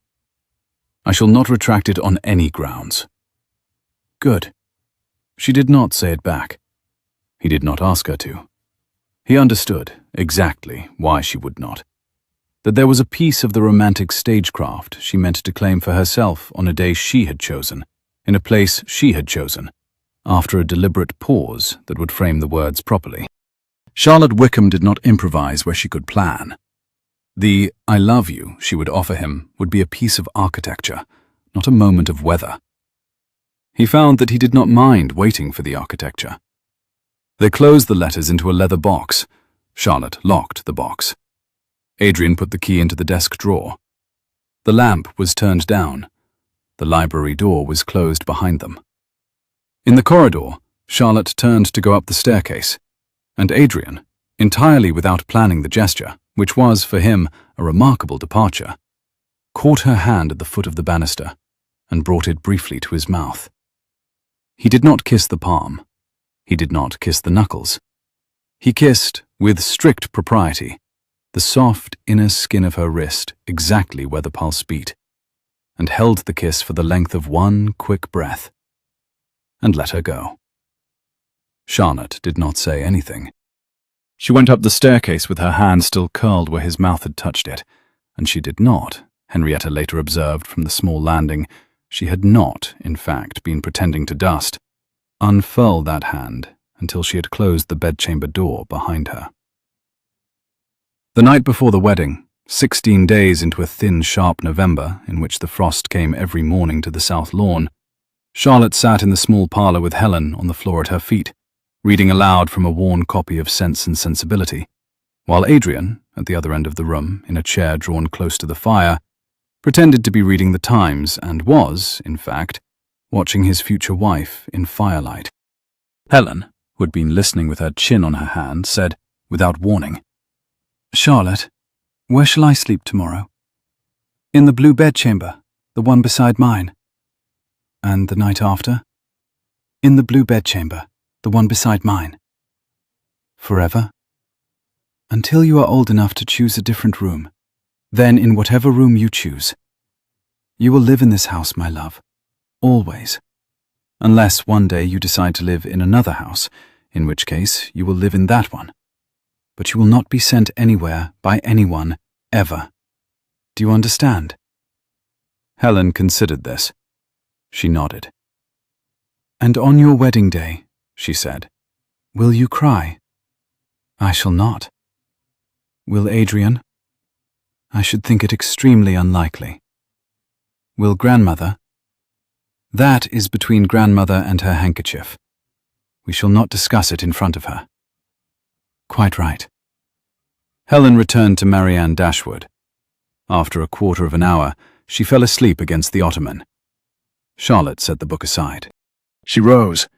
I shall not retract it on any grounds. Good. She did not say it back. He did not ask her to. He understood exactly why she would not. That there was a piece of the romantic stagecraft she meant to claim for herself on a day she had chosen, in a place she had chosen, after a deliberate pause that would frame the words properly. Charlotte Wickham did not improvise where she could plan. The I love you she would offer him would be a piece of architecture, not a moment of weather. He found that he did not mind waiting for the architecture. They closed the letters into a leather box. Charlotte locked the box. Adrian put the key into the desk drawer. The lamp was turned down. The library door was closed behind them. In the corridor, Charlotte turned to go up the staircase, and Adrian, entirely without planning the gesture, which was, for him, a remarkable departure, caught her hand at the foot of the banister and brought it briefly to his mouth. He did not kiss the palm. He did not kiss the knuckles. He kissed, with strict propriety, the soft inner skin of her wrist exactly where the pulse beat, and held the kiss for the length of one quick breath, and let her go. Charlotte did not say anything. She went up the staircase with her hand still curled where his mouth had touched it, and she did not, Henrietta later observed from the small landing, she had not, in fact, been pretending to dust, unfurl that hand until she had closed the bedchamber door behind her. The night before the wedding, 16 days into a thin, sharp November in which the frost came every morning to the south lawn, Charlotte sat in the small parlour with Helen on the floor at her feet, reading aloud from a worn copy of Sense and Sensibility, while Adrian, at the other end of the room, in a chair drawn close to the fire, pretended to be reading the Times and was, in fact, watching his future wife in firelight. Helen, who had been listening with her chin on her hand, said, without warning, "Charlotte, where shall I sleep tomorrow?" "In the blue bedchamber, the one beside mine." "And the night after?" "In the blue bedchamber, the one beside mine." "Forever?" "Until you are old enough to choose a different room. Then in whatever room you choose. You will live in this house, my love. Always. Unless one day you decide to live in another house, in which case you will live in that one. But you will not be sent anywhere by anyone, ever. Do you understand?" Helen considered this. She nodded. "And on your wedding day," she said, "will you cry?" "I shall not." "Will Adrian?" "I should think it extremely unlikely." "Will grandmother?" "That is between grandmother and her handkerchief. We shall not discuss it in front of her." "Quite right." Helen returned to Marianne Dashwood. After a quarter of an hour, she fell asleep against the ottoman. Charlotte set the book aside. She rose,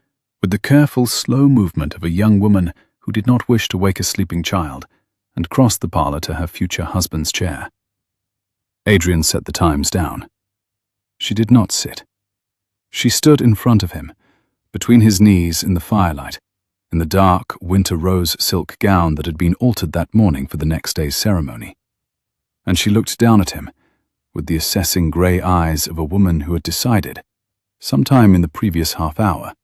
with the careful, slow movement of a young woman who did not wish to wake a sleeping child, and crossed the parlour to her future husband's chair. Adrian set the Times down. She did not sit. She stood in front of him, between his knees in the firelight, in the dark winter rose silk gown that had been altered that morning for the next day's ceremony. And she looked down at him, with the assessing grey eyes of a woman who had decided, sometime in the previous half hour,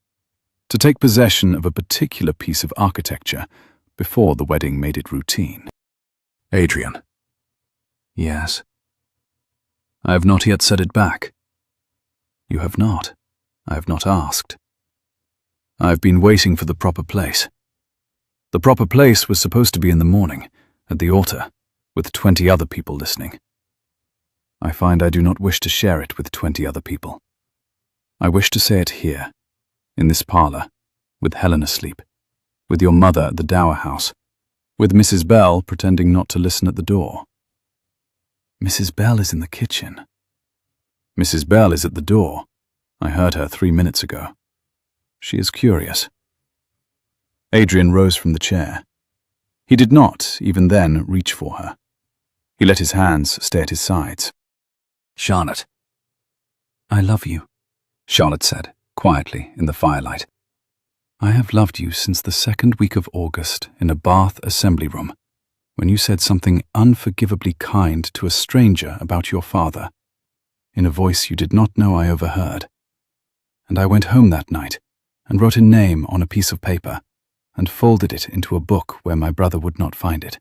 to take possession of a particular piece of architecture before the wedding made it routine. "Adrian." "Yes." "I have not yet said it back." "You have not. I have not asked. I have been waiting for the proper place. The proper place was supposed to be in the morning, at the altar, with 20 other people listening. I find I do not wish to share it with 20 other people. I wish to say it here, in this parlour, with Helen asleep, with your mother at the dower house, with Mrs. Bell pretending not to listen at the door." "Mrs. Bell is in the kitchen." "Mrs. Bell is at the door. I heard her 3 minutes ago. She is curious." Adrian rose from the chair. He did not, even then, reach for her. He let his hands stay at his sides. "Charlotte." "I love you," Charlotte said, quietly, in the firelight. "I have loved you since the second week of August in a Bath assembly room, when you said something unforgivably kind to a stranger about your father, in a voice you did not know I overheard. And I went home that night and wrote a name on a piece of paper and folded it into a book where my brother would not find it.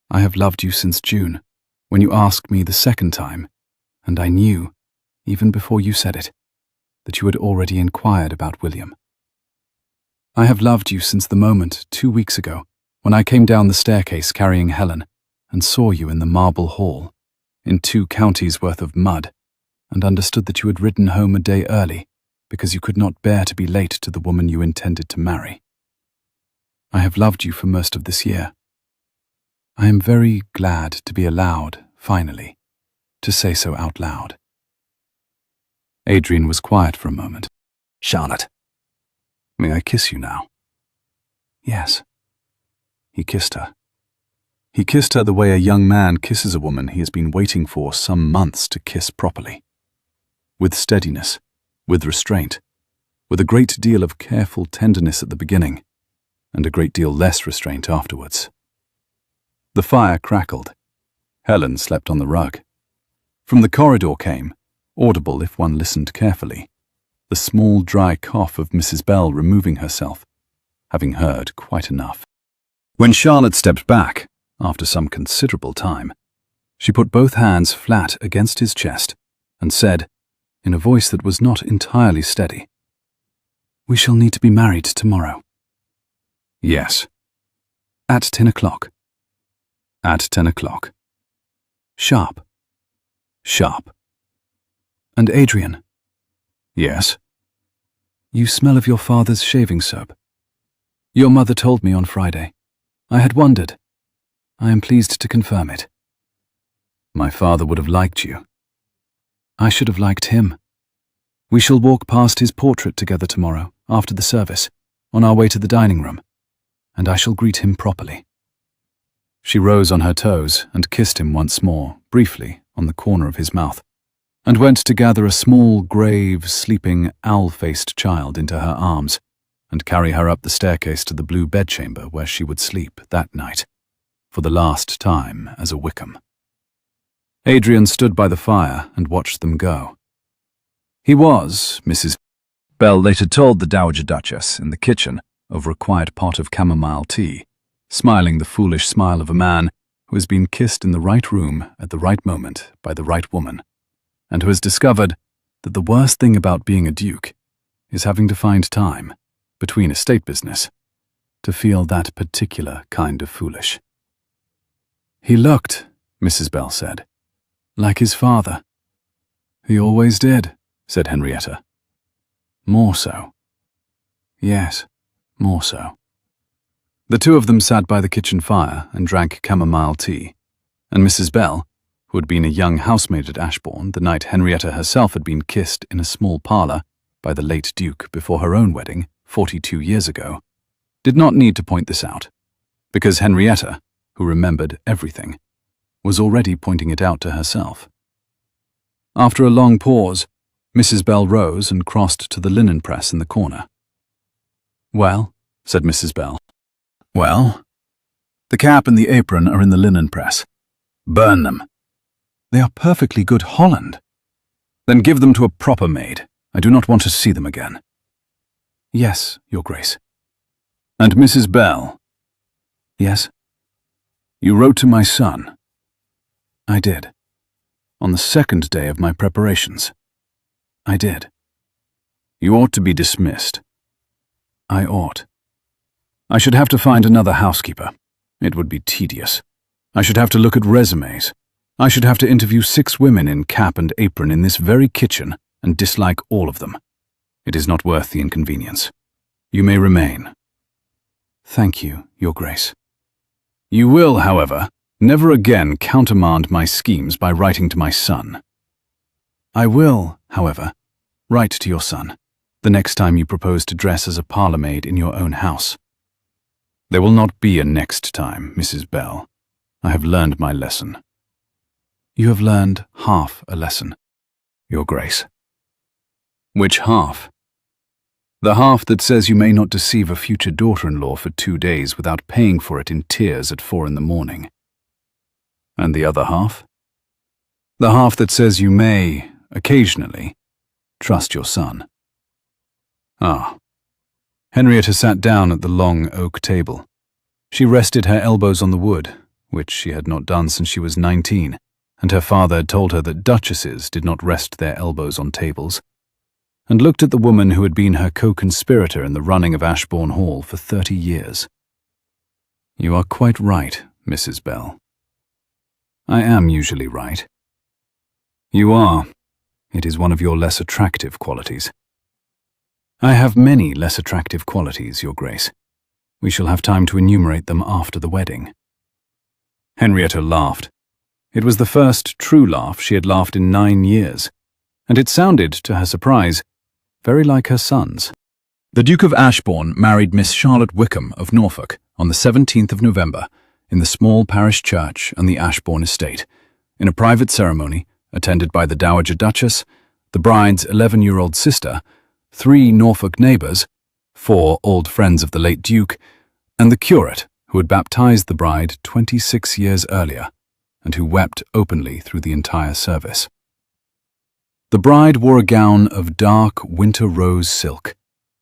I have loved you since June, when you asked me the second time, and I knew, even before you said it, that you had already inquired about William. I have loved you since the moment, 2 weeks ago, when I came down the staircase carrying Helen and saw you in the marble hall, in 2 counties worth of mud, and understood that you had ridden home a day early because you could not bear to be late to the woman you intended to marry. I have loved you for most of this year. I am very glad to be allowed, finally, to say so out loud." Adrian was quiet for a moment. "Charlotte, may I kiss you now?" "Yes." He kissed her. He kissed her the way a young man kisses a woman he has been waiting for some months to kiss properly. With steadiness, with restraint, with a great deal of careful tenderness at the beginning, and a great deal less restraint afterwards. The fire crackled. Helen slept on the rug. From the corridor came, audible if one listened carefully, the small dry cough of Mrs. Bell removing herself, having heard quite enough. When Charlotte stepped back, after some considerable time, she put both hands flat against his chest and said, in a voice that was not entirely steady, "We shall need to be married tomorrow." "Yes." "At 10 o'clock." At 10 o'clock. Sharp. Sharp. And Adrian? Yes? You smell of your father's shaving soap. Your mother told me on Friday. I had wondered. I am pleased to confirm it. My father would have liked you. I should have liked him. We shall walk past his portrait together tomorrow, after the service, on our way to the dining room, and I shall greet him properly. She rose on her toes and kissed him once more, briefly, on the corner of his mouth, and went to gather a small, grave, sleeping, owl-faced child into her arms and carry her up the staircase to the blue bedchamber where she would sleep that night, for the last time as a Wickham. Adrian stood by the fire and watched them go. He was, Mrs. Bell later told the Dowager Duchess in the kitchen over a quiet pot of chamomile tea, smiling the foolish smile of a man who has been kissed in the right room at the right moment by the right woman, and who has discovered that the worst thing about being a duke is having to find time, between estate business, to feel that particular kind of foolish. He looked, Mrs. Bell said, like his father. He always did, said Henrietta. More so. Yes, more so. The two of them sat by the kitchen fire and drank chamomile tea, and Mrs. Bell, who had been a young housemaid at Ashbourne the night Henrietta herself had been kissed in a small parlour by the late Duke before her own wedding 42 years ago, did not need to point this out, because Henrietta, who remembered everything, was already pointing it out to herself. After a long pause, Mrs. Bell rose and crossed to the linen press in the corner. "Well," said Mrs. Bell. "Well, the cap and the apron are in the linen press. Burn them." "They are perfectly good Holland." "Then give them to a proper maid. I do not want to see them again." "Yes, Your Grace." "And Mrs. Bell." "Yes." "You wrote to my son." "I did." "On the second day of my preparations." "I did." "You ought to be dismissed." "I ought." "I should have to find another housekeeper. It would be tedious. I should have to look at resumes. I should have to interview 6 women in cap and apron in this very kitchen and dislike all of them. It is not worth the inconvenience. You may remain." "Thank you, Your Grace." "You will, however, never again countermand my schemes by writing to my son." "I will, however, write to your son the next time you propose to dress as a parlour-maid in your own house." "There will not be a next time, Mrs. Bell. I have learned my lesson." "You have learned half a lesson, Your Grace." "Which half?" "The half that says you may not deceive a future daughter-in-law for 2 days without paying for it in tears at 4 in the morning." "And the other half?" "The half that says you may, occasionally, trust your son." "Ah." Henrietta sat down at the long oak table. She rested her elbows on the wood, which she had not done since she was 19, and her father had told her that duchesses did not rest their elbows on tables, and looked at the woman who had been her co-conspirator in the running of Ashbourne Hall for 30 years. "You are quite right, Mrs. Bell." "I am usually right." "You are. It is one of your less attractive qualities." "I have many less attractive qualities, Your Grace. We shall have time to enumerate them after the wedding." Henrietta laughed. It was the first true laugh she had laughed in 9 years, and it sounded, to her surprise, very like her son's. The Duke of Ashbourne married Miss Charlotte Wickham of Norfolk on the 17th of November in the small parish church on the Ashbourne estate, in a private ceremony attended by the Dowager Duchess, the bride's 11-year-old sister, 3 Norfolk neighbours, 4 old friends of the late Duke, and the curate who had baptized the bride 26 years earlier, and who wept openly through the entire service. The bride wore a gown of dark winter rose silk,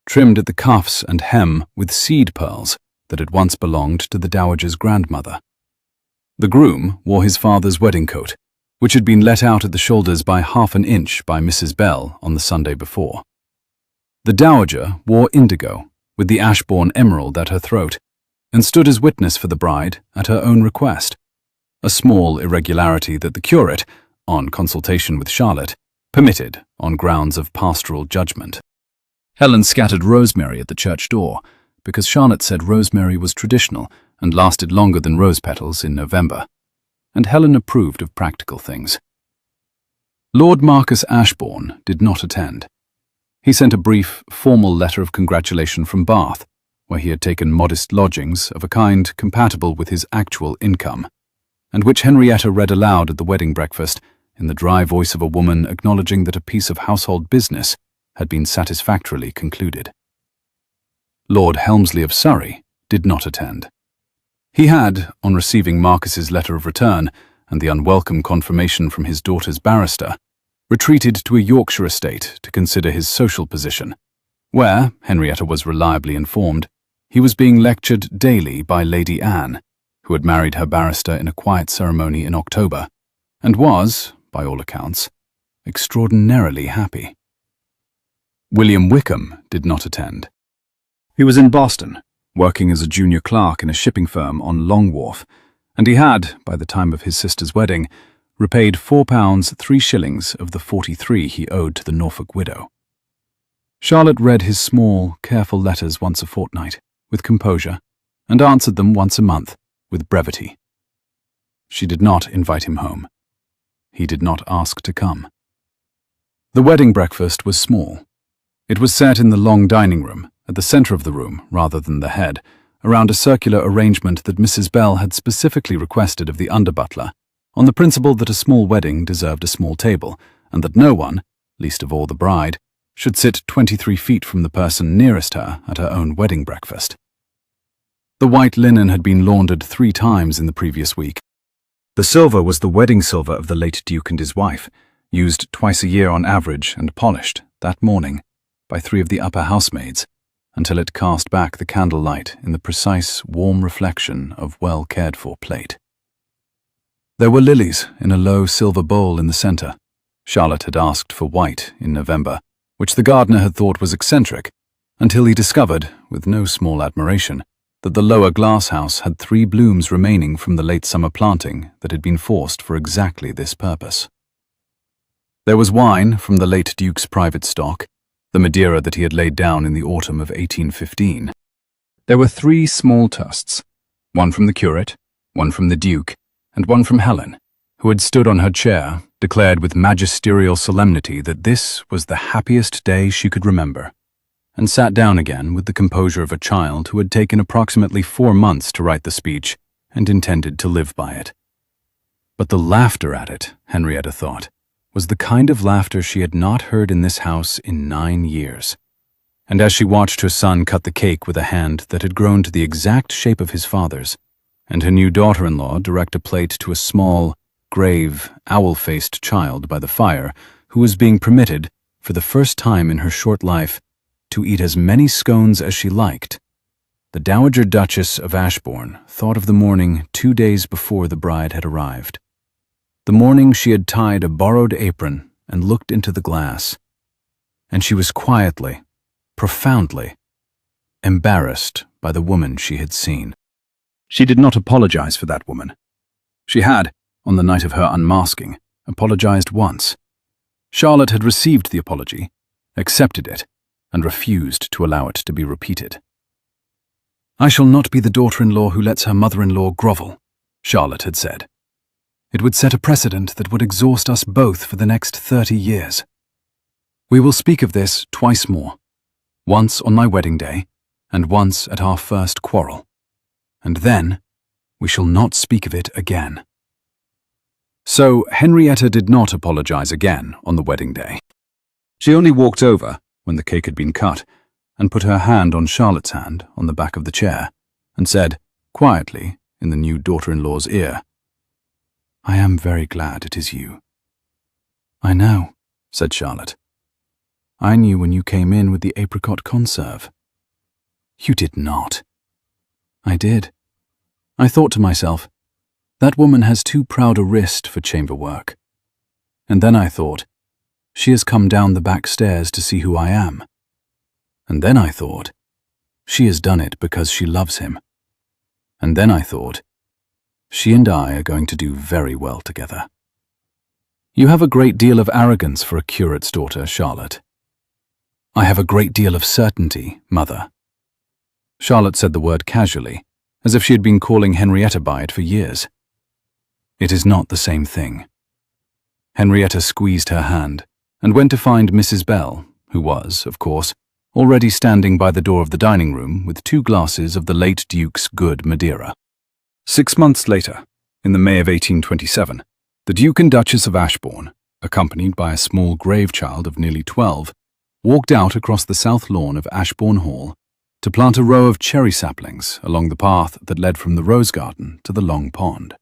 trimmed at the cuffs and hem with seed pearls that had once belonged to the dowager's grandmother. The groom wore his father's wedding coat, which had been let out at the shoulders by ½ an inch by Mrs. Bell on the Sunday before. The dowager wore indigo, with the Ashbourne emerald at her throat, and stood as witness for the bride at her own request, a small irregularity that the curate, on consultation with Charlotte, permitted on grounds of pastoral judgment. Helen scattered rosemary at the church door, because Charlotte said rosemary was traditional and lasted longer than rose petals in November, and Helen approved of practical things. Lord Marcus Ashbourne did not attend. He sent a brief, formal letter of congratulation from Bath, where he had taken modest lodgings of a kind compatible with his actual income, and which Henrietta read aloud at the wedding breakfast in the dry voice of a woman acknowledging that a piece of household business had been satisfactorily concluded. Lord Helmsley of Surrey did not attend. He had, on receiving Marcus's letter of return and the unwelcome confirmation from his daughter's barrister, retreated to a Yorkshire estate to consider his social position, where, Henrietta was reliably informed, he was being lectured daily by Lady Anne, who had married her barrister in a quiet ceremony in October, and was, by all accounts, extraordinarily happy. William Wickham did not attend. He was in Boston, working as a junior clerk in a shipping firm on Long Wharf, and he had, by the time of his sister's wedding, repaid £4 3 of the 43 he owed to the Norfolk widow. Charlotte read his small, careful letters once a fortnight, with composure, and answered them once a month, with brevity. She did not invite him home. He did not ask to come. The wedding breakfast was small. It was set in the long dining room, at the centre of the room rather than the head, around a circular arrangement that Mrs. Bell had specifically requested of the under-butler, on the principle that a small wedding deserved a small table, and that no one, least of all the bride, should sit 23 feet from the person nearest her at her own wedding breakfast. The white linen had been laundered 3 times in the previous week. The silver was the wedding silver of the late Duke and his wife, used twice a year on average and polished, that morning, by 3 of the upper housemaids, until it cast back the candlelight in the precise, warm reflection of well-cared-for plate. There were lilies in a low silver bowl in the centre. Charlotte had asked for white in November, which the gardener had thought was eccentric, until he discovered, with no small admiration, that the lower glasshouse had 3 blooms remaining from the late summer planting that had been forced for exactly this purpose. There was wine from the late Duke's private stock, the Madeira that he had laid down in the autumn of 1815. There were 3 small toasts, one from the curate, one from the Duke, and one from Helen, who had stood on her chair, declared with magisterial solemnity that this was the happiest day she could remember, and sat down again with the composure of a child who had taken approximately 4 months to write the speech and intended to live by it. But the laughter at it, Henrietta thought, was the kind of laughter she had not heard in this house in 9 years. And as she watched her son cut the cake with a hand that had grown to the exact shape of his father's, and her new daughter-in-law direct a plate to a small, grave, owl-faced child by the fire, who was being permitted, for the first time in her short life, to eat as many scones as she liked, the Dowager Duchess of Ashborne thought of the morning 2 days before the bride had arrived. The morning she had tied a borrowed apron and looked into the glass, and she was quietly, profoundly, embarrassed by the woman she had seen. She did not apologize for that woman. She had, on the night of her unmasking, apologized once. Charlotte had received the apology, accepted it, and refused to allow it to be repeated. "I shall not be the daughter-in-law who lets her mother-in-law grovel," Charlotte had said. "It would set a precedent that would exhaust us both for the next 30 years. We will speak of this twice more, once on my wedding day, and once at our first quarrel. And then we shall not speak of it again." So Henrietta did not apologize again on the wedding day. She only walked over, when the cake had been cut, and put her hand on Charlotte's hand on the back of the chair, and said, quietly, in the new daughter-in-law's ear, "I am very glad it is you." "I know," said Charlotte. "I knew when you came in with the apricot conserve." "You did not." "I did. I thought to myself, that woman has too proud a wrist for chamber work. And then I thought, she has come down the back stairs to see who I am. And then I thought, she has done it because she loves him. And then I thought, She and I are going to do very well together. You have a great deal of arrogance for a curate's daughter, Charlotte. I have a great deal of certainty, mother. Charlotte said the word casually, as if she had been calling Henrietta by it for years. It is not the same thing. Henrietta squeezed her hand and went to find Mrs. Bell, who was, of course, already standing by the door of the dining room with 2 glasses of the late Duke's good Madeira. 6 months later, in the May of 1827, the Duke and Duchess of Ashborne, accompanied by a small grave child of nearly 12, walked out across the south lawn of Ashbourne Hall to plant a row of cherry saplings along the path that led from the rose garden to the long pond.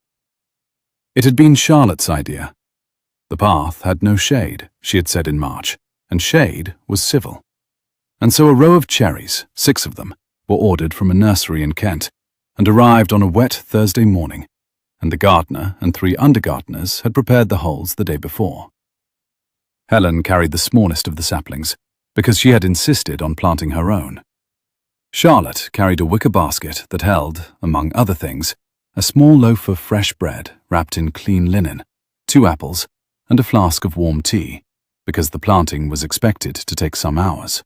It had been Charlotte's idea. The path had no shade, she had said in March, and shade was civil. And so a row of cherries, 6 of them, were ordered from a nursery in Kent, and arrived on a wet Thursday morning, and the gardener and 3 undergardeners had prepared the holes the day before. Helen carried the smallest of the saplings, because she had insisted on planting her own. Charlotte carried a wicker basket that held, among other things, a small loaf of fresh bread wrapped in clean linen, 2 apples, and a flask of warm tea, because the planting was expected to take some hours.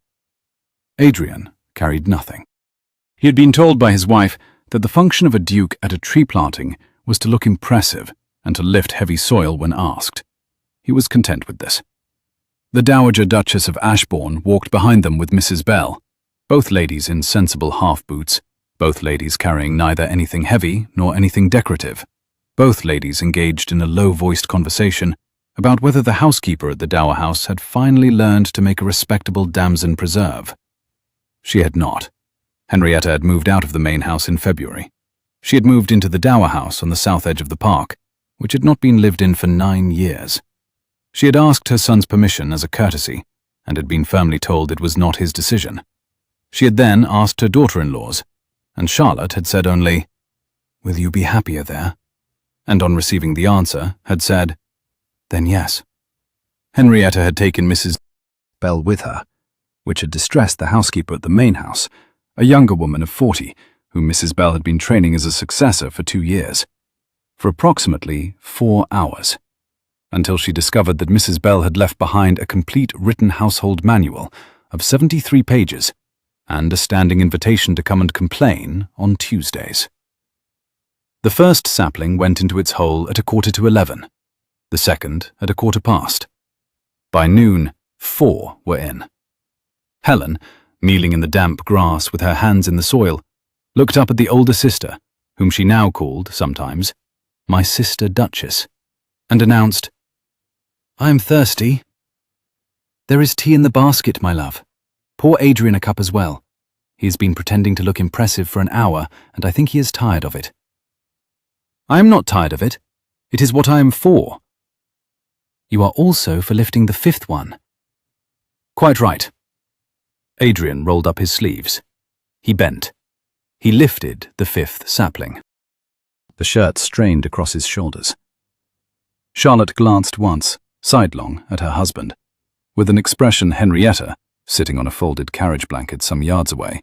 Adrian carried nothing. He had been told by his wife that the function of a duke at a tree planting was to look impressive and to lift heavy soil when asked. He was content with this. The Dowager Duchess of Ashborne walked behind them with Mrs. Bell, both ladies in sensible half-boots, both ladies carrying neither anything heavy nor anything decorative, both ladies engaged in a low-voiced conversation about whether the housekeeper at the Dower House had finally learned to make a respectable damson preserve. She had not. Henrietta had moved out of the main house in February. She had moved into the Dower House on the south edge of the park, which had not been lived in for 9 years. She had asked her son's permission as a courtesy, and had been firmly told it was not his decision. She had then asked her daughter-in-laws, and Charlotte had said only, "Will you be happier there?" And on receiving the answer, had said, "Then yes." Henrietta had taken Mrs. Bell with her, which had distressed the housekeeper at the main house, a younger woman of 40, whom Mrs. Bell had been training as a successor for 2 years, for approximately 4 hours, until she discovered that Mrs. Bell had left behind a complete written household manual of 73 pages and a standing invitation to come and complain on Tuesdays. The first sapling went into its hole at 11:15, the second at 15:15. By noon, 4 were in. Helen, kneeling in the damp grass with her hands in the soil, looked up at the older sister, whom she now called, sometimes, my sister Duchess, and announced, "I am thirsty." "There is tea in the basket, my love. Pour Adrian a cup as well. He has been pretending to look impressive for an hour, and I think he is tired of it." "I am not tired of it. It is what I am for." "You are also for lifting the 5th one." "Quite right." Adrian rolled up his sleeves. He bent. He lifted the 5th sapling. The shirt strained across his shoulders. Charlotte glanced once, sidelong, at her husband, with an expression Henrietta, sitting on a folded carriage blanket some yards away,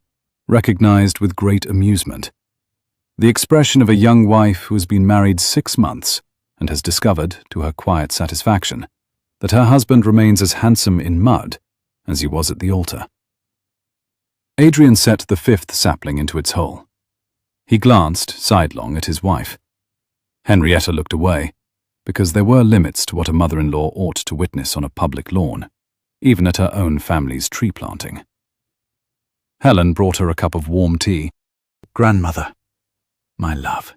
recognized with great amusement. The expression of a young wife who has been married 6 months and has discovered, to her quiet satisfaction, that her husband remains as handsome in mud as he was at the altar. Adrian set the 5th sapling into its hole. He glanced sidelong at his wife. Henrietta looked away, because there were limits to what a mother-in-law ought to witness on a public lawn, even at her own family's tree planting. Helen brought her a cup of warm tea. "Grandmother, my love,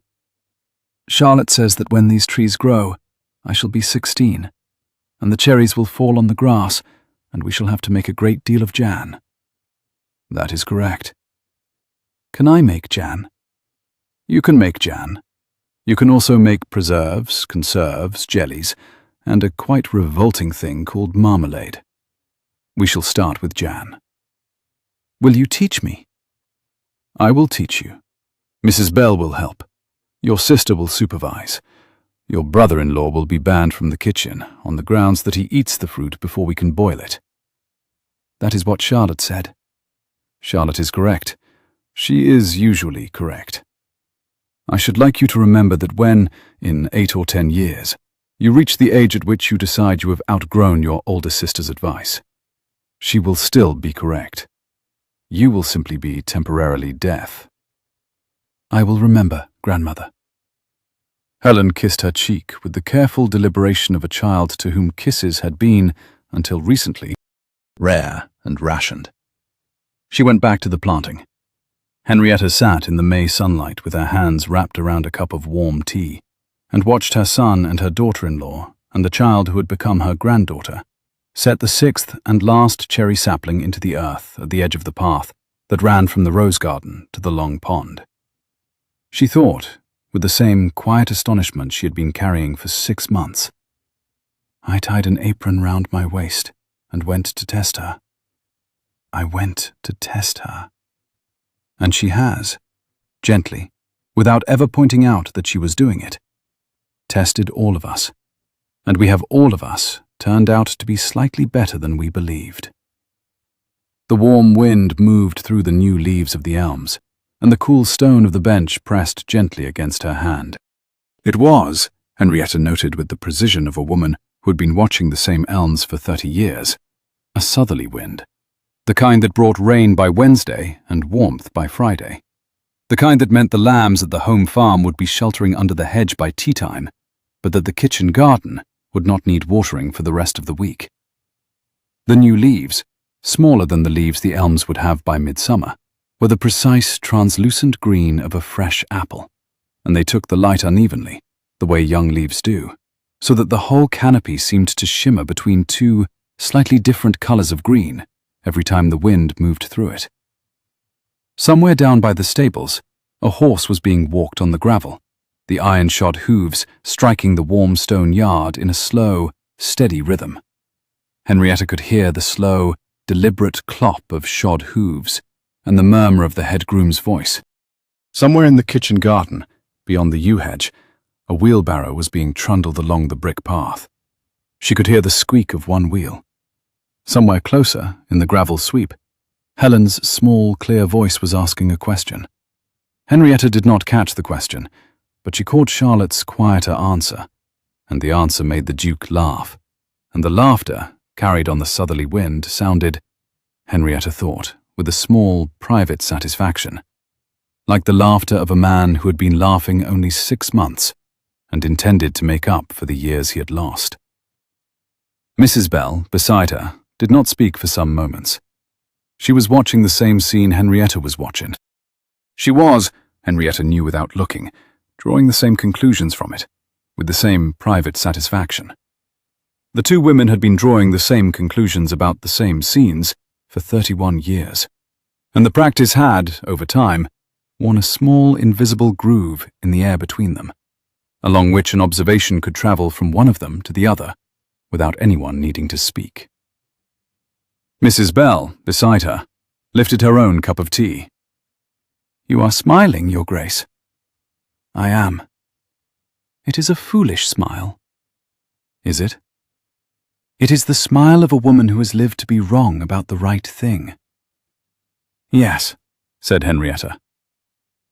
Charlotte says that when these trees grow, I shall be 16, and the cherries will fall on the grass, and we shall have to make a great deal of jam." "That is correct." "Can I make jam?" "You can make jam. You can also make preserves, conserves, jellies, and a quite revolting thing called marmalade. We shall start with jam." "Will you teach me?" "I will teach you. Mrs. Bell will help. Your sister will supervise. Your brother-in-law will be banned from the kitchen on the grounds that he eats the fruit before we can boil it." "That is what Charlotte said." "Charlotte is correct. She is usually correct." I should like you to remember that when, in 8 or 10 years, you reach the age at which you decide you have outgrown your older sister's advice, she will still be correct. You will simply be temporarily deaf. I will remember, grandmother. Helen kissed her cheek with the careful deliberation of a child to whom kisses had been, until recently, rare and rationed. She went back to the planting. Henrietta sat in the May sunlight with her hands wrapped around a cup of warm tea, and watched her son and her daughter-in-law, and the child who had become her granddaughter, set the 6th and last cherry sapling into the earth at the edge of the path that ran from the rose garden to the long pond. She thought, with the same quiet astonishment she had been carrying for 6 months, I tied an apron round my waist and went to test her. I went to test her. And she has, gently, without ever pointing out that she was doing it, tested all of us, and we have all of us turned out to be slightly better than we believed. The warm wind moved through the new leaves of the elms, and the cool stone of the bench pressed gently against her hand. It was, Henrietta noted with the precision of a woman who had been watching the same elms for 30 years, a southerly wind, the kind that brought rain by Wednesday and warmth by Friday, the kind that meant the lambs at the home farm would be sheltering under the hedge by tea time, but that the kitchen garden would not need watering for the rest of the week. The new leaves, smaller than the leaves the elms would have by midsummer, were the precise translucent green of a fresh apple, and they took the light unevenly, the way young leaves do, so that the whole canopy seemed to shimmer between 2 slightly different colors of green every time the wind moved through it. Somewhere down by the stables, a horse was being walked on the gravel, the iron-shod hooves striking the warm stone yard in a slow, steady rhythm. Henrietta could hear the slow, deliberate clop of shod hooves and the murmur of the head groom's voice. Somewhere in the kitchen garden, beyond the yew hedge, a wheelbarrow was being trundled along the brick path. She could hear the squeak of one wheel. Somewhere closer, in the gravel sweep, Helen's small, clear voice was asking a question. Henrietta did not catch the question, but she caught Charlotte's quieter answer, and the answer made the Duke laugh, and the laughter, carried on the southerly wind, sounded, Henrietta thought, with a small, private satisfaction, like the laughter of a man who had been laughing only 6 months and intended to make up for the years he had lost. Mrs. Bell, beside her, did not speak for some moments. She was watching the same scene Henrietta was watching. She was, Henrietta knew without looking, drawing the same conclusions from it, with the same private satisfaction. The 2 women had been drawing the same conclusions about the same scenes for 31 years, and the practice had, over time, worn a small invisible groove in the air between them, along which an observation could travel from one of them to the other, without anyone needing to speak. Mrs. Bell, beside her, lifted her own cup of tea. You are smiling, Your Grace. I am. It is a foolish smile. Is it? It is the smile of a woman who has lived to be wrong about the right thing. Yes, said Henrietta.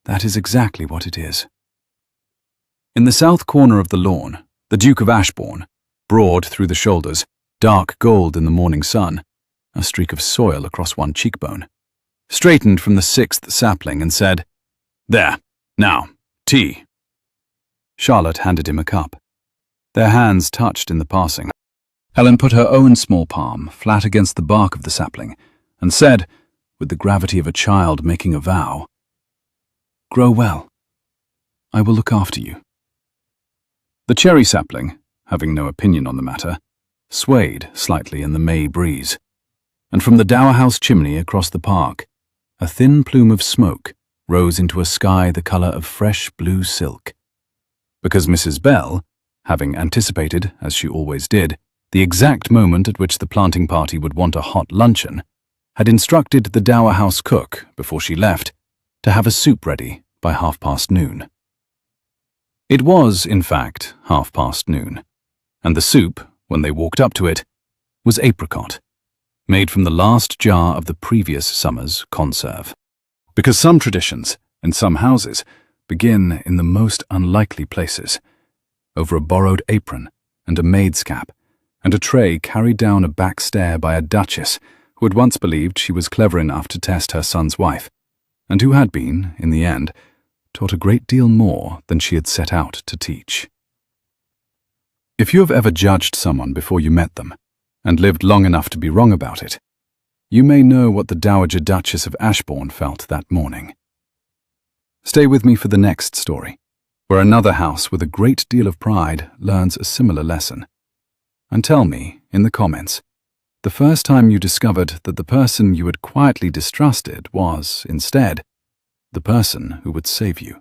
That is exactly what it is. In the south corner of the lawn, the Duke of Ashborne, broad through the shoulders, dark gold in the morning sun, a streak of soil across one cheekbone, straightened from the 6th sapling and said, There, now, tea. Charlotte handed him a cup. Their hands touched in the passing. Helen put her own small palm flat against the bark of the sapling and said, with the gravity of a child making a vow, Grow well. I will look after you. The cherry sapling, having no opinion on the matter, swayed slightly in the May breeze, and from the Dower House chimney across the park, a thin plume of smoke rose into a sky the colour of fresh blue silk. Because Mrs. Bell, having anticipated, as she always did, the exact moment at which the planting party would want a hot luncheon, had instructed the Dower House cook, before she left, to have a soup ready by noon. It was, in fact, noon, and the soup, when they walked up to it, was apricot, made from the last jar of the previous summer's conserve. Because some traditions, in some houses, begin in the most unlikely places, over a borrowed apron and a maid's cap, and a tray carried down a back stair by a duchess who had once believed she was clever enough to test her son's wife, and who had been, in the end, taught a great deal more than she had set out to teach. If you have ever judged someone before you met them, and lived long enough to be wrong about it, you may know what the Dowager Duchess of Ashborne felt that morning. Stay with me for the next story, where another house with a great deal of pride learns a similar lesson. And tell me, in the comments, the first time you discovered that the person you had quietly distrusted was, instead, the person who would save you.